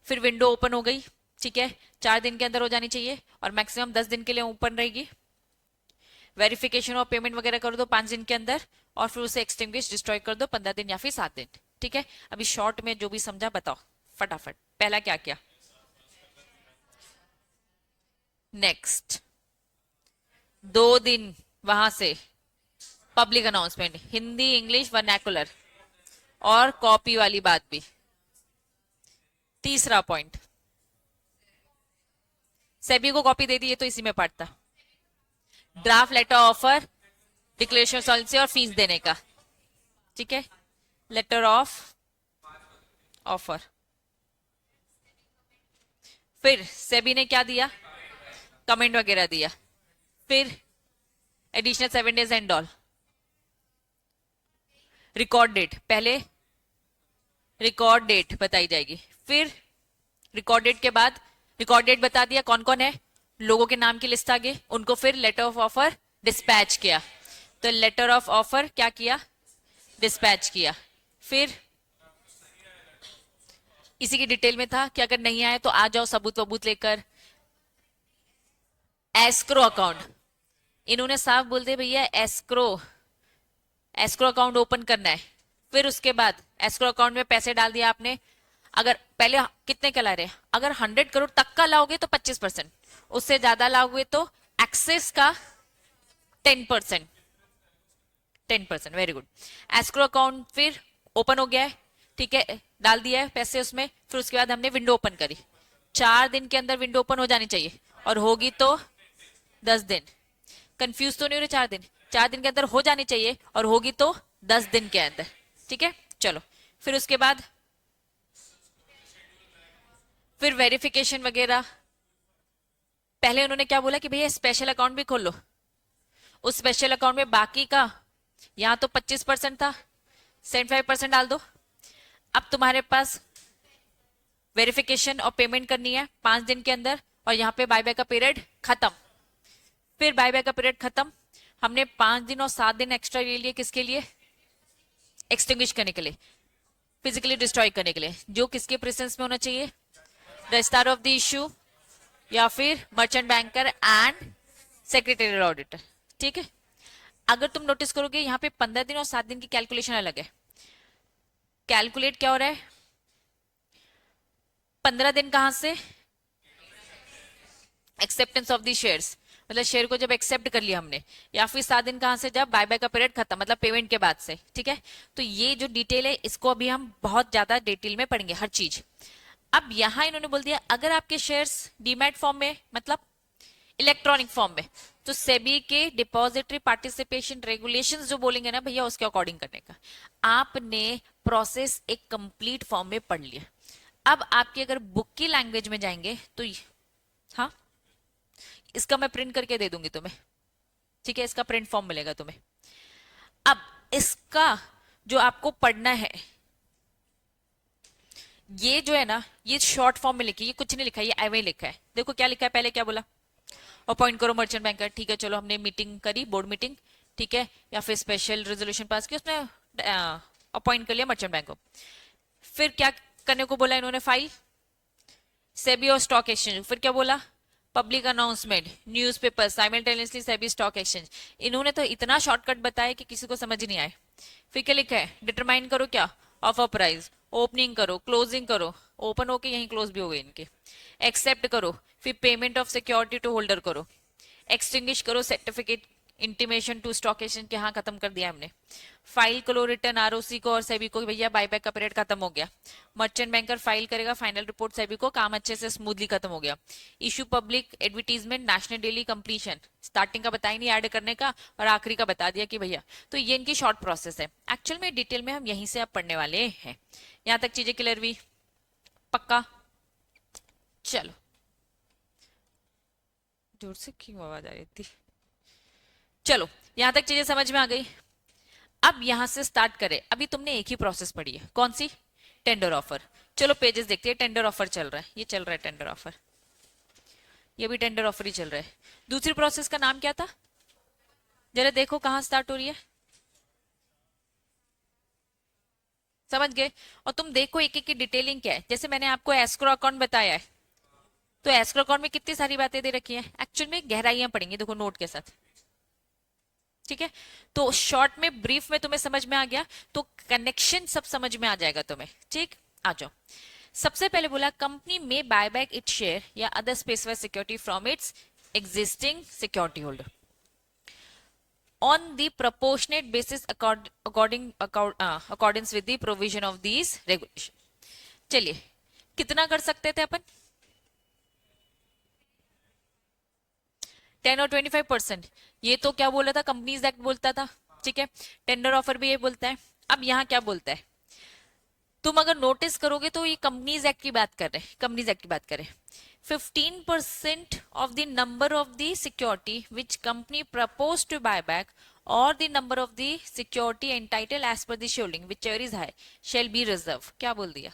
Speaker 1: फिर विंडो ओपन हो गई, ठीक है, 4 दिन के अंदर हो जानी चाहिए और मैक्सिमम 10 दिन के लिए ओपन रहेगी। वेरिफिकेशन और पेमेंट वगैरह कर दो 5 दिन के अंदर और फिर उसे एक्सटिंग्विश डिस्ट्रॉय कर दो 15 दिन या फिर 7 दिन, ठीक है। अभी शॉर्ट में जो भी समझा बताओ फटाफट, पहला क्या किया। नेक्स्ट 2 दिन वहां से public announcement, Hindi English vernacular और कॉपी वाली बात भी। तीसरा पॉइंट, सेबी को कॉपी दे दी, ये तो इसी में पार्ट था, draft letter offer, declaration solvency और फीस देने का, ठीक है, लेटर ऑफ ऑफर। फिर सेबी ने क्या दिया, कमेंट वगैरह दिया। फिर additional 7 days and all, record date, पहले रिकॉर्ड डेट बताई जाएगी, फिर रिकॉर्ड डेट के बाद रिकॉर्ड डेट बता दिया कौन कौन है, लोगों के नाम की लिस्ट आगे, उनको फिर लेटर ऑफ ऑफर डिस्पैच किया, तो लेटर ऑफ ऑफर क्या किया, डिस्पैच किया। फिर इसी की डिटेल में था कि अगर नहीं आए तो आ जाओ सबूत वबूत लेकर। एस्क्रो अकाउंट, इन्होंने साफ बोल दिया भैया एस्क्रो, एस्क्रो अकाउंट ओपन करना है। फिर उसके बाद एस्क्रो अकाउंट में पैसे डाल दिया आपने, अगर पहले कितने का ला रहे हैं, अगर 100 करोड़ तक का लाओगे तो 25%, उससे ज्यादा लाओगे तो एक्सेस का 10%, 10%, वेरी गुड। एस्क्रो अकाउंट फिर ओपन हो गया है, ठीक है, डाल दिया है पैसे उसमें। फिर उसके बाद हमने विंडो ओपन करी, 4 दिन के अंदर विंडो ओपन हो जानी चाहिए और होगी तो 10 दिन। कंफ्यूज तो नहीं हो रहे, 4 दिन, 4 दिन के अंदर हो जानी चाहिए और होगी तो 10 दिन के अंदर, ठीक है। चलो फिर उसके बाद फिर वेरिफिकेशन वगैरह। पहले उन्होंने क्या बोला कि भैया स्पेशल अकाउंट भी खोल लो, उस स्पेशल अकाउंट में बाकी का, यहां तो 25% था, 75% डाल दो। अब तुम्हारे पास वेरिफिकेशन और पेमेंट करनी है 5 दिन के अंदर और यहाँ पे बायबैक का पीरियड खत्म। फिर बायबैक का पीरियड खत्म, हमने 5 दिन और 7 दिन एक्स्ट्रा ले लिए, किसके लिए, एक्सटिंग्विश करने के लिए, फिजिकली डिस्ट्रॉय करने के लिए, जो किसके प्रेजेंस में होना चाहिए, रजिस्ट्रार ऑफ द इश्यू या फिर merchant banker and secretarial auditor, ठीक है। अगर तुम नोटिस करोगे यहाँ पे 15 दिन और 7 दिन की कैलकुलेशन अलग है। कैलकुलेट क्या हो रहा है, 15 दिन कहां से, एक्सेप्टेंस ऑफ द शेयर्स, मतलब शेयर को जब एक्सेप्ट कर लिया हमने, या फिर 7 दिन कहां से, जब बायबैक का पीरियड खत्म, मतलब पेमेंट के बाद से, ठीक है। तो ये जो डिटेल है इसको अभी हम बहुत ज्यादा डिटेल में पढ़ेंगे हर चीज। अब यहां इन्होंने बोल दिया अगर आपके शेयर्स डीमैट फॉर्म में, मतलब इलेक्ट्रॉनिक फॉर्म में, तो सेबी के डिपॉजिटरी पार्टिसिपेशन रेगुलेशंस जो बोलेंगे ना भैया उसके अकॉर्डिंग करने का। आपने प्रोसेस एक कंप्लीट फॉर्म में पढ़ लिया। अब आपकी अगर बुक की लैंग्वेज में जाएंगे तो हाँ, इसका मैं प्रिंट करके दे दूंगी तुम्हें, ठीक है, इसका प्रिंट फॉर्म मिलेगा तुम्हें। अब इसका जो आपको पढ़ना है, ये जो है ना, ये शॉर्ट फॉर्म में लिखी, ये कुछ नहीं लिखा है, ये एवे लिखा है। देखो क्या लिखा है, पहले क्या बोला, अपॉइंट करो मर्चेंट बैंकर, ठीक है, चलो हमने मीटिंग करी, बोर्ड मीटिंग, ठीक है, या फिर स्पेशल रेजोल्यूशन पास किया, उसने अपॉइंट कर लिया मर्चेंट बैंक को। फिर क्या करने को बोला इन्होंने, फाइल सेबी और स्टॉक एक्सचेंज। फिर क्या बोला, public announcement, newspaper, simultaneously SEBI stock exchange. इन्होंने तो इतना शॉर्टकट बताया कि किसी को समझ नहीं आए। फिर क्या लिखा है, डिटरमाइन करो क्या, ऑफर प्राइस, ओपनिंग करो, क्लोजिंग करो, ओपन होके यहीं क्लोज भी हो गए इनके, एक्सेप्ट करो, फिर payment of security to holder करो, एक्सटिंग्विश करो certificate intimation to stock exchange के, यहाँ खत्म कर दिया हमने। फाइल करो रिटर्न आरओसी को और सेबी को, भैया बायबैक का पीरियड खत्म हो गया। मर्चेंट बैंकर फाइल करेगा फाइनल रिपोर्ट सेबी को, काम अच्छे से स्मूथली खत्म हो गया। Issue public advertisement, national daily completion, starting का बताया नहीं ऐड करने का, और आखिरी का बता दिया कि भैया। तो ये इनकी शॉर्ट प्रोसेस है, एक्चुअल में डिटेल में हम यहीं से आप पढ़ने वाले हैं। यहां तक चीजें क्लियर हुई, पक्का। चलो, जोर से क्यों आवाज आ रही थी, चलो यहां तक चीजें समझ में आ गई। अब यहां से स्टार्ट करें। अभी तुमने एक ही प्रोसेस पढ़ी है, कौन सी? Tender offer. चलो पेजेस देखते हैं। टेंडर ऑफर चल रहा है, ये चल रहा है टेंडर ऑफर, ये भी टेंडर ऑफर ही चल रहा है। दूसरी प्रोसेस का नाम क्या था? जरा देखो कहां स्टार्ट हो रही है, समझ गए? और तुम देखो एक एक की डिटेलिंग क्या है। जैसे मैंने आपको एस्क्रो अकाउंट बताया है, तो एस्क्रो अकाउंट में कितनी सारी बातें दे रखी हैं, एक्चुअल में गहराइयां पड़ेंगी, देखो नोट के साथ। ठीक है, तो शॉर्ट में ब्रीफ में तुम्हें समझ में आ गया, तो कनेक्शन सब समझ में आ जाएगा तुम्हें। ठीक, आ जाओ। सबसे पहले बोला कंपनी में बाय बैक इट शेयर या other specified security from its existing security holder on the proportionate basis accordance with the provision of these regulation। चलिए, कितना कर सकते थे अपन? 10 और 25%। ये तो क्या बोला था, कंपनीज एक्ट बोलता था। ठीक है, टेंडर ऑफर भी ये बोलता है। अब यहाँ क्या बोलता है, तुम अगर नोटिस करोगे तो ये कंपनीज एक्ट की बात कर रहे हैं, कंपनीज एक्ट की बात करें। 15% of the number of the security which company proposed to buy back or the number of the security entitled as per the shareholding whichever is high shall be reserved। क्या बोल दिया?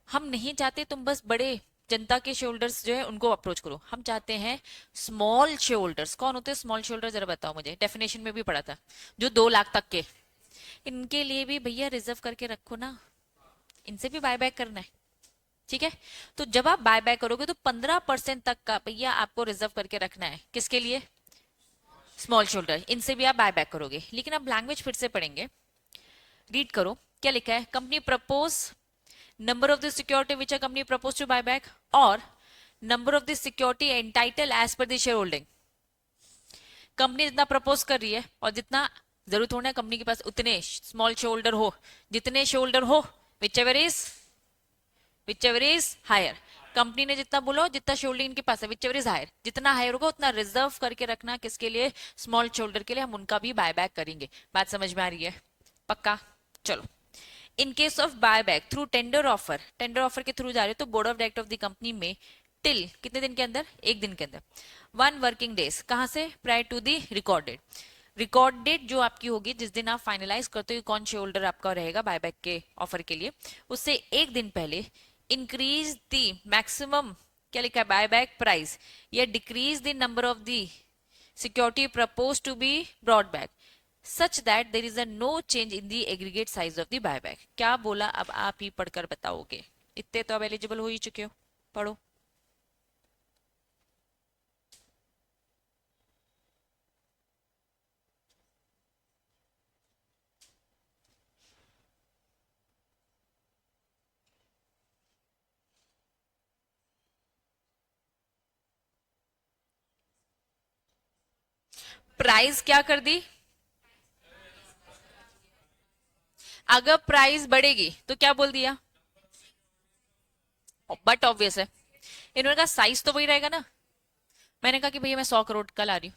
Speaker 1: हम नहीं चाहते तुम बस बड़े जनता के शेयर होल्डर्स जो है उनको अप्रोच करो, हम चाहते हैं स्मॉल शेयर होल्डर्स। कौन होते हैं स्मॉल शेयर होल्डर, जरा बताओ मुझे, डेफिनेशन में भी पढ़ा था, जो 2 लाख तक के, इनके लिए भी भैया रिजर्व करके रखो ना, इनसे भी बाय बैक करना है। ठीक है, तो जब आप बाय बैक करोगे तो 15% तक का भैया आपको रिजर्व करके रखना है, किसके लिए? स्मॉल शोल्डर, इनसे भी आप बाय बैक करोगे। लेकिन अब लैंग्वेज फिर से पढ़ेंगे, रीड करो क्या लिखा है। Company propose number of the security which a company propose to buy back और number of the security entitle as per the share holding. Company जितना प्रपोज कर रही है और जितना जरूरत होना है कंपनी के पास उतने स्मॉल शेयर होल्डर हो, जितने शेयर होल्डर हो, whichever is higher. Company ने जितना बोलो, जितना शेयर होल्डिंग इनके पास है, विच एवर इज हायर, जितना हायर होगा उतना रिजर्व करके रखना, किसके लिए? स्मॉल शेयर होल्डर के लिए। हम उनका भी बाय बैक करेंगे। बात समझ में आ रही है? पक्का? चलो, in case of buy back through tender offer, tender offer के थ्रू जा रहे हो तो board of director of the company में टिल कितने दिन के अंदर? 1 दिन के अंदर, 1 वर्किंग डेज, कहां से? Prior to the record date. Record date जो आपकी होगी जिस दिन आप फाइनलाइज करते हो कौन शेयर होल्डर आपका रहेगा बायबैक के ऑफर के लिए, उससे 1 दिन पहले इंक्रीज द मैक्सिमम, क्या लिखा है, बायबैक प्राइस, या decrease the number of the security propose to be brought back such that there is a no change in the aggregate size of the buyback. क्या बोला, अब आप ही पढ़कर बताओगे, इतने तो अब एलिजिबल हो ही चुके हो, पढ़ो। प्राइस क्या कर दी? अगर प्राइस बढ़ेगी तो क्या बोल दिया? बट ऑब्वियस है, इन्होंने कहा साइज तो वही रहेगा ना। मैंने कहा कि भैया मैं 100 करोड़ का ला रही हूँ,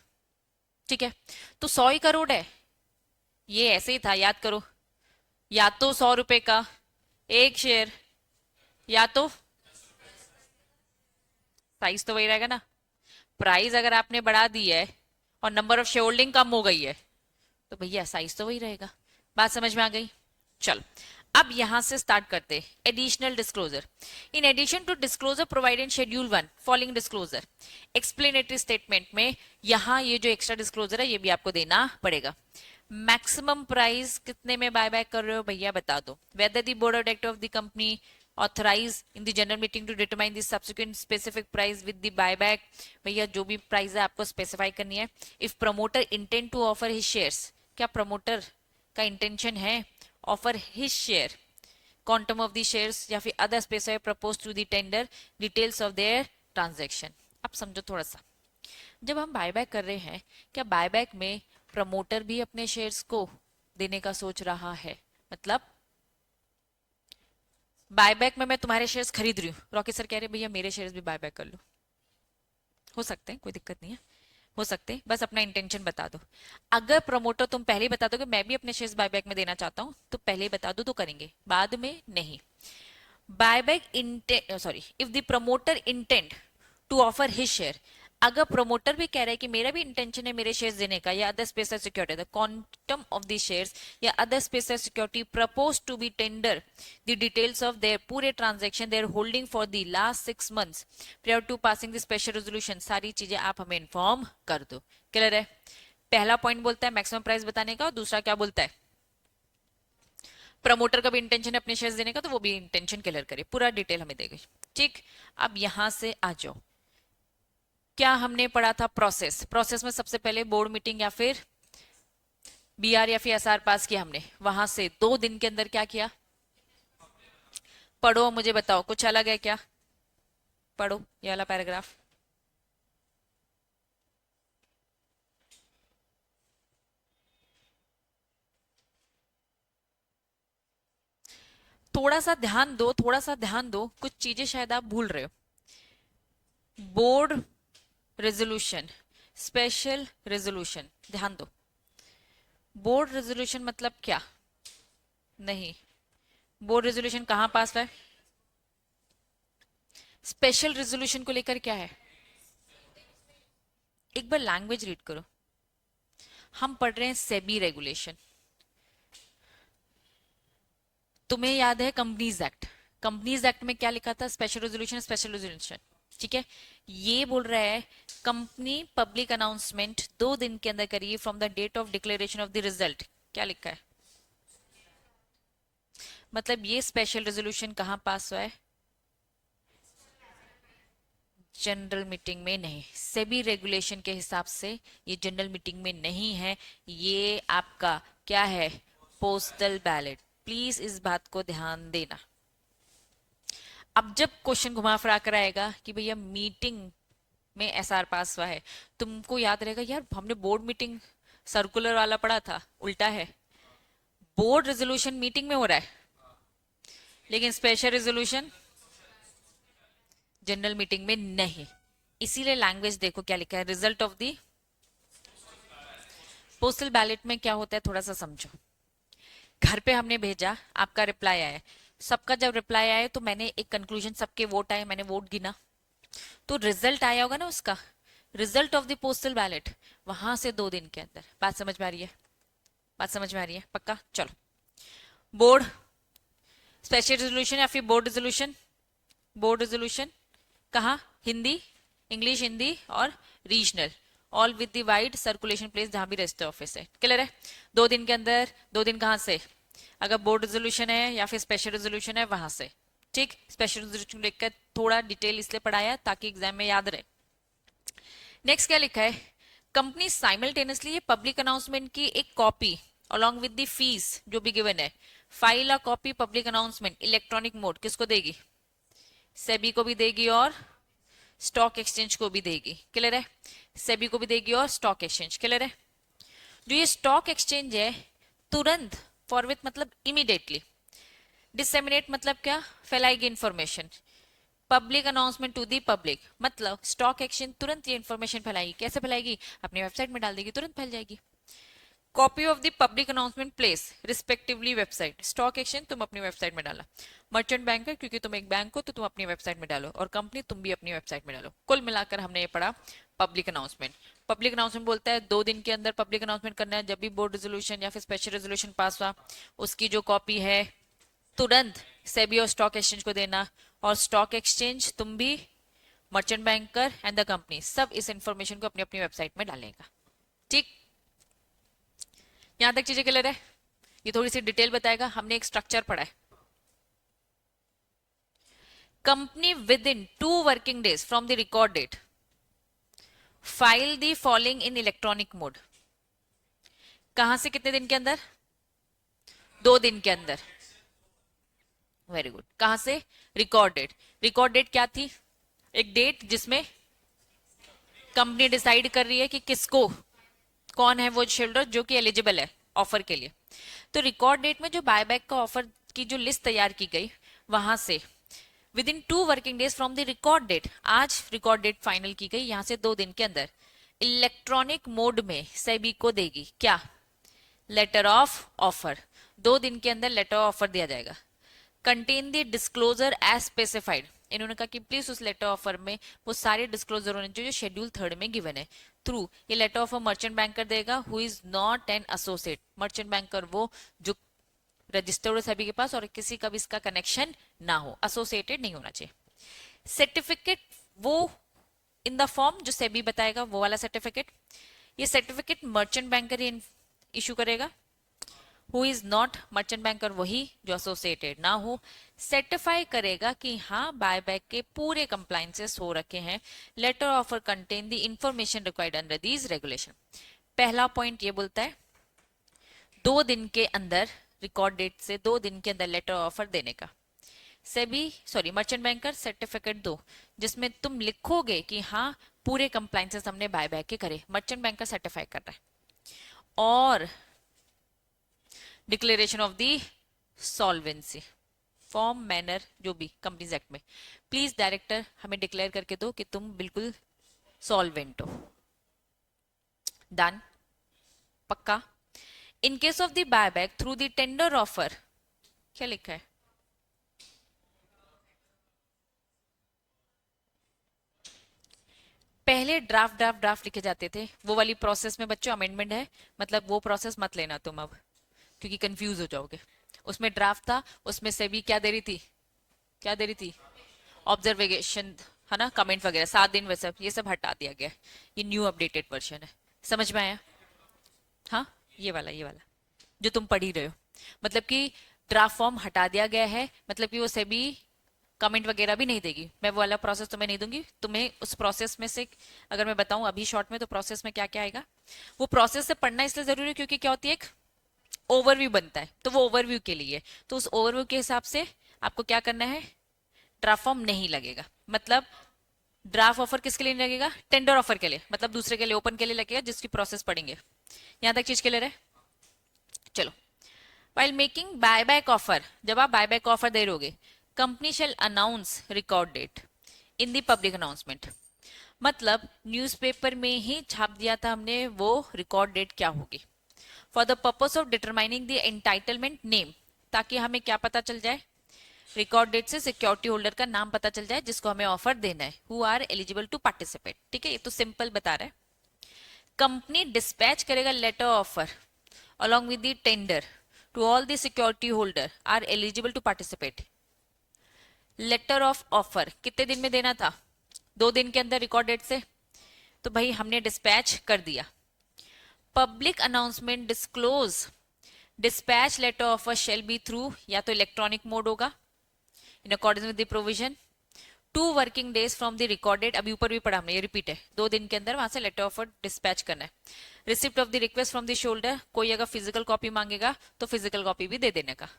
Speaker 1: ठीक है, तो 100 ही करोड़ है, ये ऐसे ही था, याद करो। या तो 100 रुपए का एक शेयर, या तो साइज तो वही रहेगा ना। प्राइस अगर आपने बढ़ा दी है और नंबर ऑफ शेयर होल्डिंग कम हो गई है तो भैया साइज तो वही रहेगा। बात समझ में आ गई? चल, अब यहां से स्टार्ट करते। Additional disclosure, in addition to disclosure provide in schedule 1 following disclosure, explanatory statement में यहां ये जो एक्स्ट्रा डिस्क्लोजर है ये भी आपको देना पड़ेगा। मैक्सिमम प्राइस कितने में बाय बैक कर रहे हो भैया बता दो। Whether the board of director of the company authorize in the general meeting to determine the subsequent specific price with the buyback, भैया जो भी प्राइस है आपको स्पेसिफाई करनी है। If promoter intend to offer his shares, क्या promoter का intention है offer his share, quantum of the shares या फिर other specify propose to the tender, details of their transaction. अब समझो थोड़ा सा, जब हम बायबैक कर रहे हैं, क्या बायबैक में प्रमोटर भी अपने शेयर्स को देने का सोच रहा है? मतलब बायबैक में मैं तुम्हारे शेयर्स खरीद रही हूँ, रॉकी सर कह रहे भैया मेरे शेयर्स भी बायबैक कर लो, हो सकते हैं, कोई दिक्कत नहीं है, हो सकते हैं, बस अपना इंटेंशन बता दो। अगर प्रमोटर तुम पहले ही बता दो कि मैं भी अपने शेयर्स बायबैक में देना चाहता हूँ तो पहले ही बता दो तो करेंगे, बाद में नहीं। Buyback intent, sorry, if the promoter intent to offer his share अगर प्रोमोटर भी कह रहा है कि मेरा भी इंटेंशन है मेरे शेयर्स देने का, या other special security, the quantum of the shares या other special security propose to be tender the details of their पूरे transaction their holding for the last 6 months prior to passing the special resolution, सारी चीजें आप हमें inform कर दो। Clear है? पहला पॉइंट बोलता है मैक्सिमम प्राइस बताने का, और दूसरा क्या बोलता है, प्रमोटर का भी इंटेंशन है अपने शेयर्स देने का, तो वो भी इंटेंशन क्लियर करे, पूरा डिटेल हमें देगी। ठीक, अब यहां से आ जाओ, क्या हमने पढ़ा था प्रोसेस। प्रोसेस में सबसे पहले बोर्ड मीटिंग या फिर बीआर या फिर एसआर पास किया हमने, वहां से 2 दिन के अंदर क्या किया, पढ़ो मुझे बताओ, कुछ अलग है क्या? पढ़ो ये वाला पैराग्राफ। थोड़ा सा ध्यान दो, थोड़ा सा ध्यान दो, कुछ चीजें शायद आप भूल रहे हो। बोर्ड रेजोल्यूशन, स्पेशल रेजोल्यूशन, ध्यान दो। बोर्ड रेजोल्यूशन मतलब क्या? नहीं, बोर्ड रेजोल्यूशन कहां पास है? स्पेशल रेजोल्यूशन को लेकर क्या है? एक बार लैंग्वेज रीड करो। हम पढ़ रहे हैं सेबी रेगुलेशन। तुम्हें याद है कंपनीज एक्ट? कंपनीज एक्ट में क्या लिखा था? Special resolution, special resolution. ठीक है, ये बोल रहा है कंपनी पब्लिक अनाउंसमेंट 2 दिन के अंदर करिए from the date of declaration of the result. क्या लिखा है? मतलब ये स्पेशल रेजोल्यूशन कहां पास हुआ है? जनरल मीटिंग में नहीं, सेबी रेगुलेशन के हिसाब से ये जनरल मीटिंग में नहीं है, ये आपका क्या है, पोस्टल बैलेट। प्लीज इस बात को ध्यान देना। अब जब क्वेश्चन घुमा फिरा कर आएगा कि भैया मीटिंग में एसआर पास हुआ है, तुमको याद रहेगा यार हमने बोर्ड मीटिंग सर्कुलर वाला पढ़ा था, उल्टा है। बोर्ड रेजोल्यूशन मीटिंग में हो रहा है, लेकिन स्पेशल रेजोल्यूशन जनरल मीटिंग में नहीं। इसीलिए लैंग्वेज देखो क्या लिखा है, result of the postal ballot में क्या होता है थोड़ा सा समझो। घर पे हमने भेजा, आपका रिप्लाई आया, सबका जब रिप्लाई आया तो मैंने एक कंक्लूजन, सबके वोट आए, मैंने वोट गिना, तो रिजल्ट आया होगा ना उसका, result of the postal ballot, वहां से 2 दिन के अंदर। बात समझ में आ रही है? बात समझ में आ रही है पक्का? चलो, बोर्ड स्पेशल रेजोल्यूशन या फिर बोर्ड रेजोल्यूशन, बोर्ड रेजोल्यूशन कहा, हिंदी, इंग्लिश, हिंदी और regional, all with the wide circulation place, जहां भी रजिस्टर ऑफिस है। क्लियर है? 2 दिन के अंदर, 2 दिन कहां से, अगर बोर्ड रेजोल्यूशन है या फिर स्पेशल रेजोल्यूशन है वहां से। ठीक, स्पेशल रेजोल्यूशन लिखकर थोड़ा डिटेल इसलिए पढ़ाया ताकि एग्जाम में याद रहे। नेक्स्ट क्या लिखा है, कंपनी साइमल्टेनियसली ये पब्लिक अनाउंसमेंट की एक copy along with the fees जो भी गिवन है, file a copy public announcement electronic mode, किसको देगी, सेबी को भी देगी और स्टॉक एक्सचेंज को भी देगी। क्लियर है? सेबी को भी देगी और स्टॉक एक्सचेंज। क्लियर है? जो ये स्टॉक एक्सचेंज है, तुरंत, फॉरविथ मतलब इमीडिएटली, डिसेमिनेट मतलब क्या, फैलाएगी information, public announcement to the public मतलब स्टॉक एक्सचेंज तुरंत ये इंफॉर्मेशन फैलाएगी। कैसे फैलाएगी? अपनी वेबसाइट में डाल देगी, तुरंत फैल जाएगी। Copy of the public announcement place respectively website, stock exchange तुम अपनी वेबसाइट में डाला, मर्चेंट बैंकर क्योंकि तुम एक बैंक हो तो तुम अपनी वेबसाइट में डालो, और कंपनी तुम भी अपनी वेबसाइट में डालो। कुल मिलाकर हमने ये पढ़ा पब्लिक अनाउंसमेंट। पब्लिक अनाउंसमेंट बोलता है 2 दिन के अंदर पब्लिक अनाउंसमेंट करना है, जब भी बोर्ड रेजोल्यूशन या फिर स्पेशल रेजोल्यूशन पास हुआ उसकी जो कॉपी है तुरंत सेबी और स्टॉक एक्सचेंज को देना, और स्टॉक एक्सचेंज तुम भी, merchant banker and the company सब इस इंफॉर्मेशन को अपनी अपनी वेबसाइट में डालेगा। ठीक, यहां तक चीजें क्लियर है? ये थोड़ी सी डिटेल बताएगा, हमने एक स्ट्रक्चर पढ़ा है। Company within 2 working days from the record date file the following in electronic mode. कहां से कितने दिन के अंदर? 2 दिन के अंदर। Very good. कहां से? Record date. रिकॉर्ड डेट क्या थी? एक डेट जिसमें कंपनी डिसाइड कर रही है कि किसको, कौन है वो शेयरहोल्डर जो कि एलिजिबल है ऑफर के लिए। तो रिकॉर्ड डेट में जो बायबैक का ऑफर की जो लिस्ट तैयार की गई, वहां से within 2 working days from the record date, आज रिकॉर्ड डेट फाइनल की गई, यहां से 2 दिन के अंदर इलेक्ट्रॉनिक मोड में सेबी को देगी क्या, लेटर ऑफ ऑफर। 2 दिन के अंदर लेटर ऑफ ऑफर दिया जाएगा। Contain the disclosure as specified, इन्होंने कहा कि प्लीज उस लेटर ऑफर में वो सारे डिस्क्लोजर होने चाहिए जो शेड्यूल 3 में गिवन है। थ्रू ये लेटर ऑफर मर्चेंट बैंकर देगा who is not an associate. Merchant banker वो जो रजिस्टर्ड हो सभी के पास और किसी का भी इसका कनेक्शन ना हो, एसोसिएटेड नहीं होना चाहिए। सर्टिफिकेट वो इन द फॉर्म जो सेबी बताएगा वो वाला सर्टिफिकेट। ये सर्टिफिकेट मर्चेंट बैंकर ही इशू करेगा। Who is not merchant banker वही जो एसोसिएटेड ना हो। सर्टिफाई करेगा कि हाँ बायबैक के पूरे कंप्लायंसेस हो रखे हैं। Letter offer contain the information required under these regulation. पहला पॉइंट ये बोलता है 2 दिन के अंदर, रिकॉर्ड डेट से 2 दिन के अंदर लेटर ऑफर देने का। SEBI sorry merchant banker certificate दो जिसमें तुम लिखोगे कि हाँ पूरे कंप्लायंसेस हमने बायबैक के करे, मर्चेंट बैंकर सर्टिफाई कर रहा है। और declaration of the solvency form manner जो भी कंपनीज एक्ट में, प्लीज डायरेक्टर हमें डिक्लेयर करके दो कि तुम बिल्कुल सॉल्वेंट हो। डन, पक्का। In case of the buyback through the tender offer, क्या लिखा है? पहले ड्राफ्ट ड्राफ्ट ड्राफ्ट लिखे जाते थे, वो वाली प्रोसेस में बच्चों अमेंडमेंट है, मतलब वो प्रोसेस मत लेना तुम अब, क्योंकि कंफ्यूज हो जाओगे। उसमें ड्राफ्ट था, उसमें से भी क्या दे रही थी, क्या दे रही थी, ऑब्जर्वेशन है ना, कमेंट वगैरह 7 दिन वैसे ये सब हटा दिया गया है। ये न्यू अपडेटेड वर्जन है, समझ में आया? हाँ, ये वाला जो तुम पढ़ ही रहे हो, मतलब कि ड्राफ्ट फॉर्म हटा दिया गया है, मतलब कि वो सेबी कमेंट वगैरह भी नहीं देगी। मैं वो वाला प्रोसेस तुम्हें नहीं दूंगी, तुम्हें उस प्रोसेस में से अगर मैं बताऊं अभी शॉर्ट में तो प्रोसेस में क्या क्या आएगा, वो प्रोसेस से पढ़ना इसलिए जरूरी है क्योंकि क्या होती है एक ओवरव्यू बनता है, तो वो ओवरव्यू के लिए, तो उस ओवरव्यू के हिसाब से आपको क्या करना है, ड्राफ्ट फॉर्म नहीं लगेगा। मतलब ड्राफ्ट ऑफर किसके लिए नहीं लगेगा, टेंडर ऑफर के लिए, मतलब दूसरे के लिए ओपन के लिए लगेगा जिसकी प्रोसेस पढ़ेंगे। यहां तक चीज क्लियर है? चलो, while making buyback offer, जब आप बायबैक ऑफर दे रहोगे, company shall announce record date in the public announcement. मतलब न्यूज़पेपर में ही छाप दिया था हमने वो रिकॉर्ड डेट क्या होगी, for the purpose of determining the entitlement name, ताकि हमें क्या पता चल जाए, रिकॉर्ड डेट से सिक्योरिटी होल्डर का नाम पता चल जाए जिसको हमें ऑफर देना है, who are eligible to participate. ठीक है, ये तो सिंपल बता रहा है। कंपनी डिस्पैच करेगा letter offer along with the tender to all the security holder are eligible to participate। Letter of offer कितने दिन में देना था, 2 दिन के अंदर रिकॉर्ड डेट से, तो भाई हमने डिस्पैच कर दिया। Public announcement disclose dispatch letter offer shall be through, या तो इलेक्ट्रॉनिक मोड होगा in according with the provision, 2 working days from the record date, अभी ऊपर भी पढ़ा हमने, ये रिपीट है, 2 दिन के अंदर वहां से लेटर ऑफर डिस्पैच करना है। Receipt of the request from the shoulder, कोई अगर फिजिकल कॉपी मांगेगा तो फिजिकल कॉपी भी दे देने का।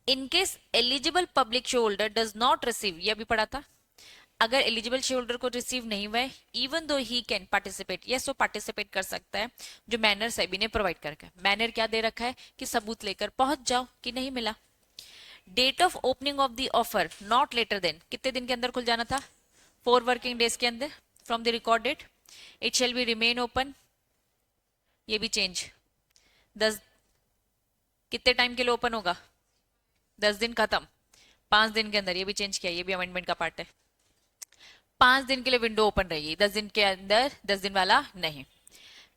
Speaker 1: In case eligible public share holder does not receive, ये अभी पढ़ा था, अगर एलिजिबल शेयर होल्डर को रिसीव नहीं हुआ है, even though he can participate, yes वो पार्टिसिपेट कर सकता है, जो मैनर सेबी ने प्रोवाइड करके, मैनर क्या दे रखा है कि सबूत लेकर पहुंच जाओ कि नहीं मिला। Date of opening of the offer not letter then, कितने दिन के अंदर खुल जाना था, 4 वर्किंग डेज के अंदर from the record date. It shall be remain open, ये भी चेंज, 10 कितने टाइम के लिए ओपन होगा, 10 दिन खत्म, 5 दिन के अंदर, ये भी चेंज किया, ये भी अमेंडमेंट का पार्ट है। 5 दिन के लिए विंडो ओपन रहेगी, 10 दिन के अंदर, 10 दिन वाला नहीं।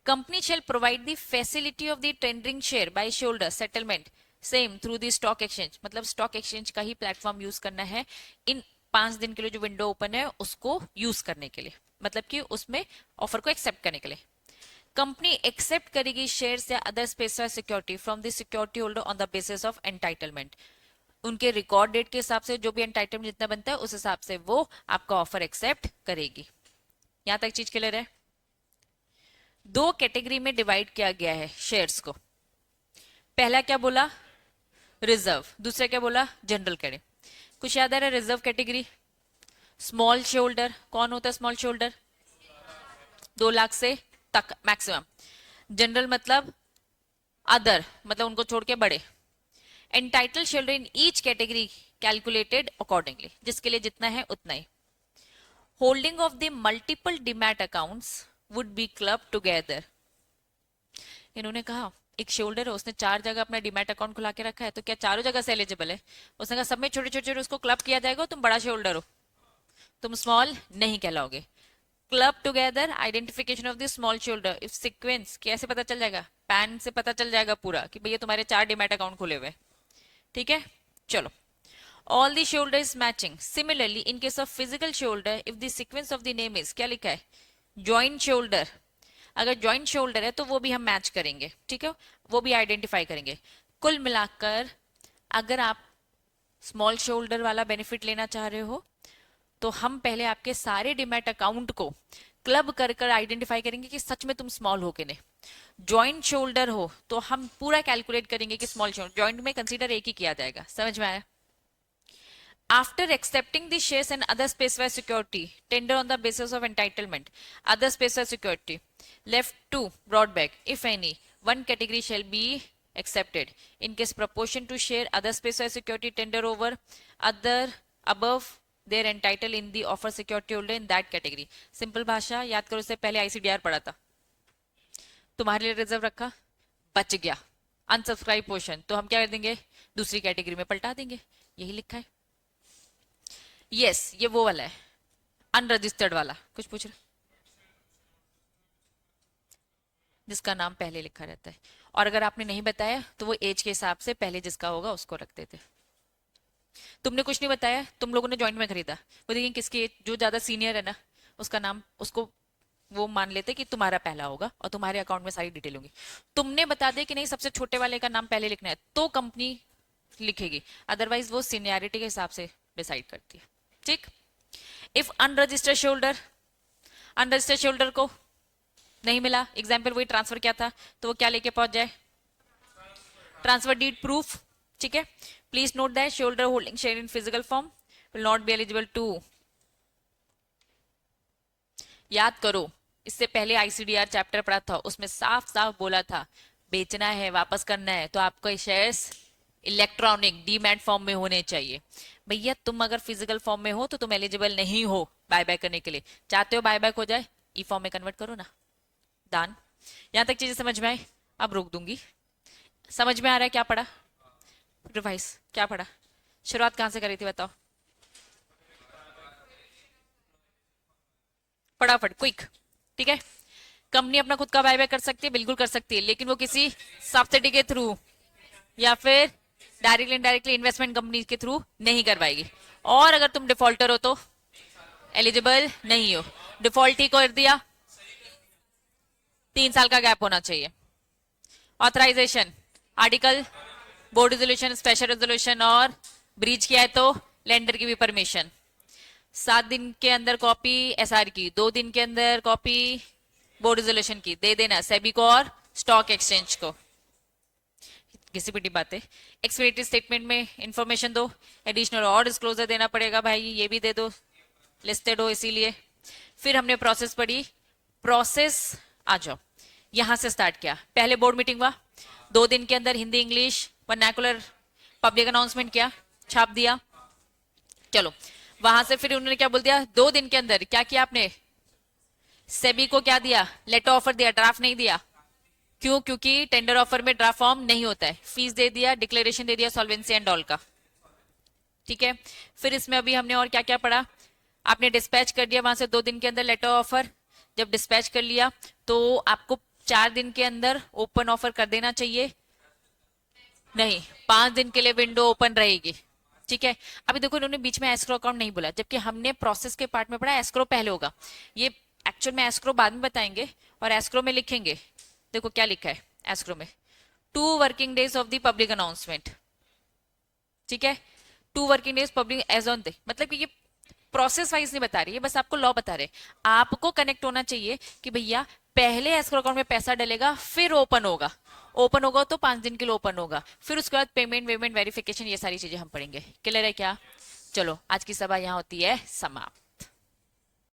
Speaker 1: Company shall provide the facility of the tendering share by shoulder settlement same through the stock exchange, मतलब स्टॉक एक्सचेंज का ही प्लेटफॉर्म यूज करना है इन 5 दिन के लिए जो विंडो ओपन है उसको यूज करने के लिए, मतलब कि उसमें ऑफर को एक्सेप्ट करने के लिए। कंपनी एक्सेप्ट करेगी शेयर्स या other specified security from the security holder on the basis of entitlement, उनके रिकॉर्ड डेट के हिसाब से जो भी एंटाइटलमेंट जितना बनता है उस हिसाब से वो आपका ऑफर एक्सेप्ट करेगी। यहां तक चीज क्लियर है? 2 कैटेगरी में डिवाइड किया गया है शेयर्स को, पहला क्या बोला, रिजर्व, दूसरा क्या बोला, जनरल कैटेगरी। कुछ याद आ रहा है? Reserve category small share holder, कौन होता है स्मॉल शेयर होल्डर, 2 लाख से तक मैक्सिमम। जनरल मतलब अदर, मतलब उनको छोड़ के बड़े। Entitle share in each category calculated accordingly, जिसके लिए जितना है उतना ही। Holding of the multiple demat accounts would be club together, इन्होंने कहा एक शेयर होल्डर है, उसने 4 जगह अपना डीमैट अकाउंट खुला के रखा है, तो क्या चारों जगह से एलिजिबल है? उसने कहा सब में छोटे छोटे छोटे उसको क्लब किया जाएगा, तुम बड़ा शेयर होल्डर हो, तुम स्मॉल नहीं कहलाओगे। Club together identification of the small share holder if sequence, कैसे पता चल जाएगा? पैन से पता चल जाएगा पूरा कि भैया तुम्हारे 4 डीमैट अकाउंट खुले हुए। ठीक है, चलो। All the shoulder is matching. Similarly, in case of physical shoulder, if the sequence of the name is, क्या लिखा है? Joint shoulder. अगर joint shoulder है तो वो भी हम मैच करेंगे, ठीक है, वो भी आइडेंटिफाई करेंगे। कुल मिलाकर अगर आप स्मॉल शोल्डर वाला बेनिफिट लेना चाह रहे हो तो हम पहले आपके सारे डीमैट अकाउंट को क्लब कर कर आइडेंटिफाई करेंगे कि सच में तुम स्मॉल हो कि नहीं। जॉइंट शोल्डर हो तो हम पूरा कैलकुलेट करेंगे कि स्मॉल शोल्डर, जॉइंट में कंसीडर एक ही किया जाएगा। समझ में आया? After accepting the shares and other specified security, tender on the basis of entitlement, other specified security, left to brought back, if any, one category shall be accepted. In case proportion to share other specified security tender over other above their entitled in the offer security holder in that category. Simple भाषा याद करो, इससे पहले ICDR पढ़ा था, तुम्हारे लिए reserve रखा, बच गया अनसब्सक्राइब पोर्शन, तो हम क्या कर देंगे? दूसरी कैटेगरी में पलटा देंगे। यही लिखा है। यस ये वो वाला है, अनरजिस्टर्ड वाला। कुछ पूछ रहे? जिसका नाम पहले लिखा रहता है, और अगर आपने नहीं बताया तो वो एज के हिसाब से पहले जिसका होगा उसको रख देते। तुमने कुछ नहीं बताया, तुम लोगों ने जॉइंट में खरीदा, वो देखिए किसकी एज, जो ज्यादा सीनियर है ना उसका नाम, उसको वो मान लेते कि तुम्हारा पहला होगा और तुम्हारे अकाउंट में सारी डिटेल होगी। तुमने बता दे कि नहीं सबसे छोटे वाले का नाम पहले लिखना है तो कंपनी लिखेगी, अदरवाइज वो सीनियरिटी के हिसाब से डिसाइड करती है। ठीक। If unregistered shoulder, unregistered shoulder को नहीं मिला, एग्जाम्पल वही ट्रांसफर किया था, तो वो क्या लेके पहुंच जाए? Transfer deed proof. ठीक है, please note that shoulder holding share in physical form will not be eligible to. याद करो, इससे पहले आईसीडीआर चैप्टर पढ़ा था, उसमें साफ साफ बोला था बेचना है वापस करना है तो आपको शेयर्स इलेक्ट्रॉनिक डीमैट फॉर्म में होने चाहिए। भैया तुम अगर फिजिकल फॉर्म में हो तो तुम एलिजिबल नहीं हो बायबैक करने के लिए। चाहते हो बायबैक हो जाए, ई फॉर्म में कन्वर्ट करो ना, दान। यहां तक चीजें समझ में आई? अब रोक दूंगी। समझ में आ रहा है क्या पढ़ा? रिवाइज क्या पढ़ा? शुरुआत कहां से करी थी बताओ? फटाफट क्विक। ठीक है, कंपनी अपना खुद का बायबैक कर सकती है, बिल्कुल कर सकती है, लेकिन वो किसी सब्सिडी के थ्रू या फिर डायरेक्टली इनडायरेक्टली इन्वेस्टमेंट कंपनी के थ्रू नहीं करवाएगी। और अगर तुम डिफॉल्टर हो तो एलिजिबल नहीं हो। डिफॉल्ट ही कर दिया, 3 साल का गैप होना चाहिए। Authorisation, article, board resolution, special resolution, और ब्रीच किया है तो लेंडर की भी परमिशन। 7 दिन के अंदर कॉपी एसआर की, 2 दिन के अंदर कॉपी बोर्ड रेजोल्यूशन की दे देना सेबी को और स्टॉक एक्सचेंज को। किसी भी बात है, एक्सप्लेनेटरी स्टेटमेंट में इंफॉर्मेशन दो, एडिशनल और डिस्क्लोजर देना पड़ेगा भाई, ये भी दे दो, लिस्टेड हो इसीलिए। फिर हमने प्रोसेस पढ़ी, प्रोसेस आ जाओ, यहां से स्टार्ट किया। पहले बोर्ड मीटिंग हुआ, 2 दिन के अंदर Hindi English vernacular public announcement किया, छाप दिया। चलो वहां से फिर उन्होंने क्या बोल दिया, 2 दिन के अंदर क्या किया आपने? सेबी को क्या दिया? लेटर ऑफर दिया, ड्राफ्ट नहीं दिया। क्यों? क्योंकि टेंडर ऑफर में ड्राफ्ट फॉर्म नहीं होता है। फीस दे दिया, डिक्लेरेशन दे दिया सॉल्वेंसी एंड ऑल का। ठीक है, फिर इसमें अभी हमने और क्या क्या पढ़ा? आपने डिस्पैच कर दिया वहां से 2 दिन के अंदर लेटर ऑफर। जब डिस्पैच कर लिया तो आपको 4 दिन के अंदर ओपन ऑफर कर देना चाहिए। नहीं, 5 दिन के लिए विंडो ओपन रहेगी। ठीक है, अभी देखो इन्होंने बीच में एस्क्रो अकाउंट नहीं बोला, जबकि हमने प्रोसेस के पार्ट में पढ़ा एस्क्रो पहले होगा। ये एक्चुअल में एस्क्रो बाद में बताएंगे, और एस्क्रो में लिखेंगे, देखो क्या लिखा है एस्क्रो में, 2 working days of the public announcement. ठीक है, 2 working days public as on day, मतलब कि ये प्रोसेस वाइज नहीं बता रही है, बस आपको लॉ बता रहे। आपको कनेक्ट होना चाहिए कि भैया पहले एस्क्रो अकाउंट में पैसा डलेगा फिर ओपन होगा, ओपन होगा तो 5 दिन के लिए ओपन होगा, फिर उसके बाद पेमेंट वेमेंट वेरिफिकेशन, ये सारी चीजें हम पढ़ेंगे। क्लियर है क्या? चलो आज की सभा यहाँ होती है समाप्त।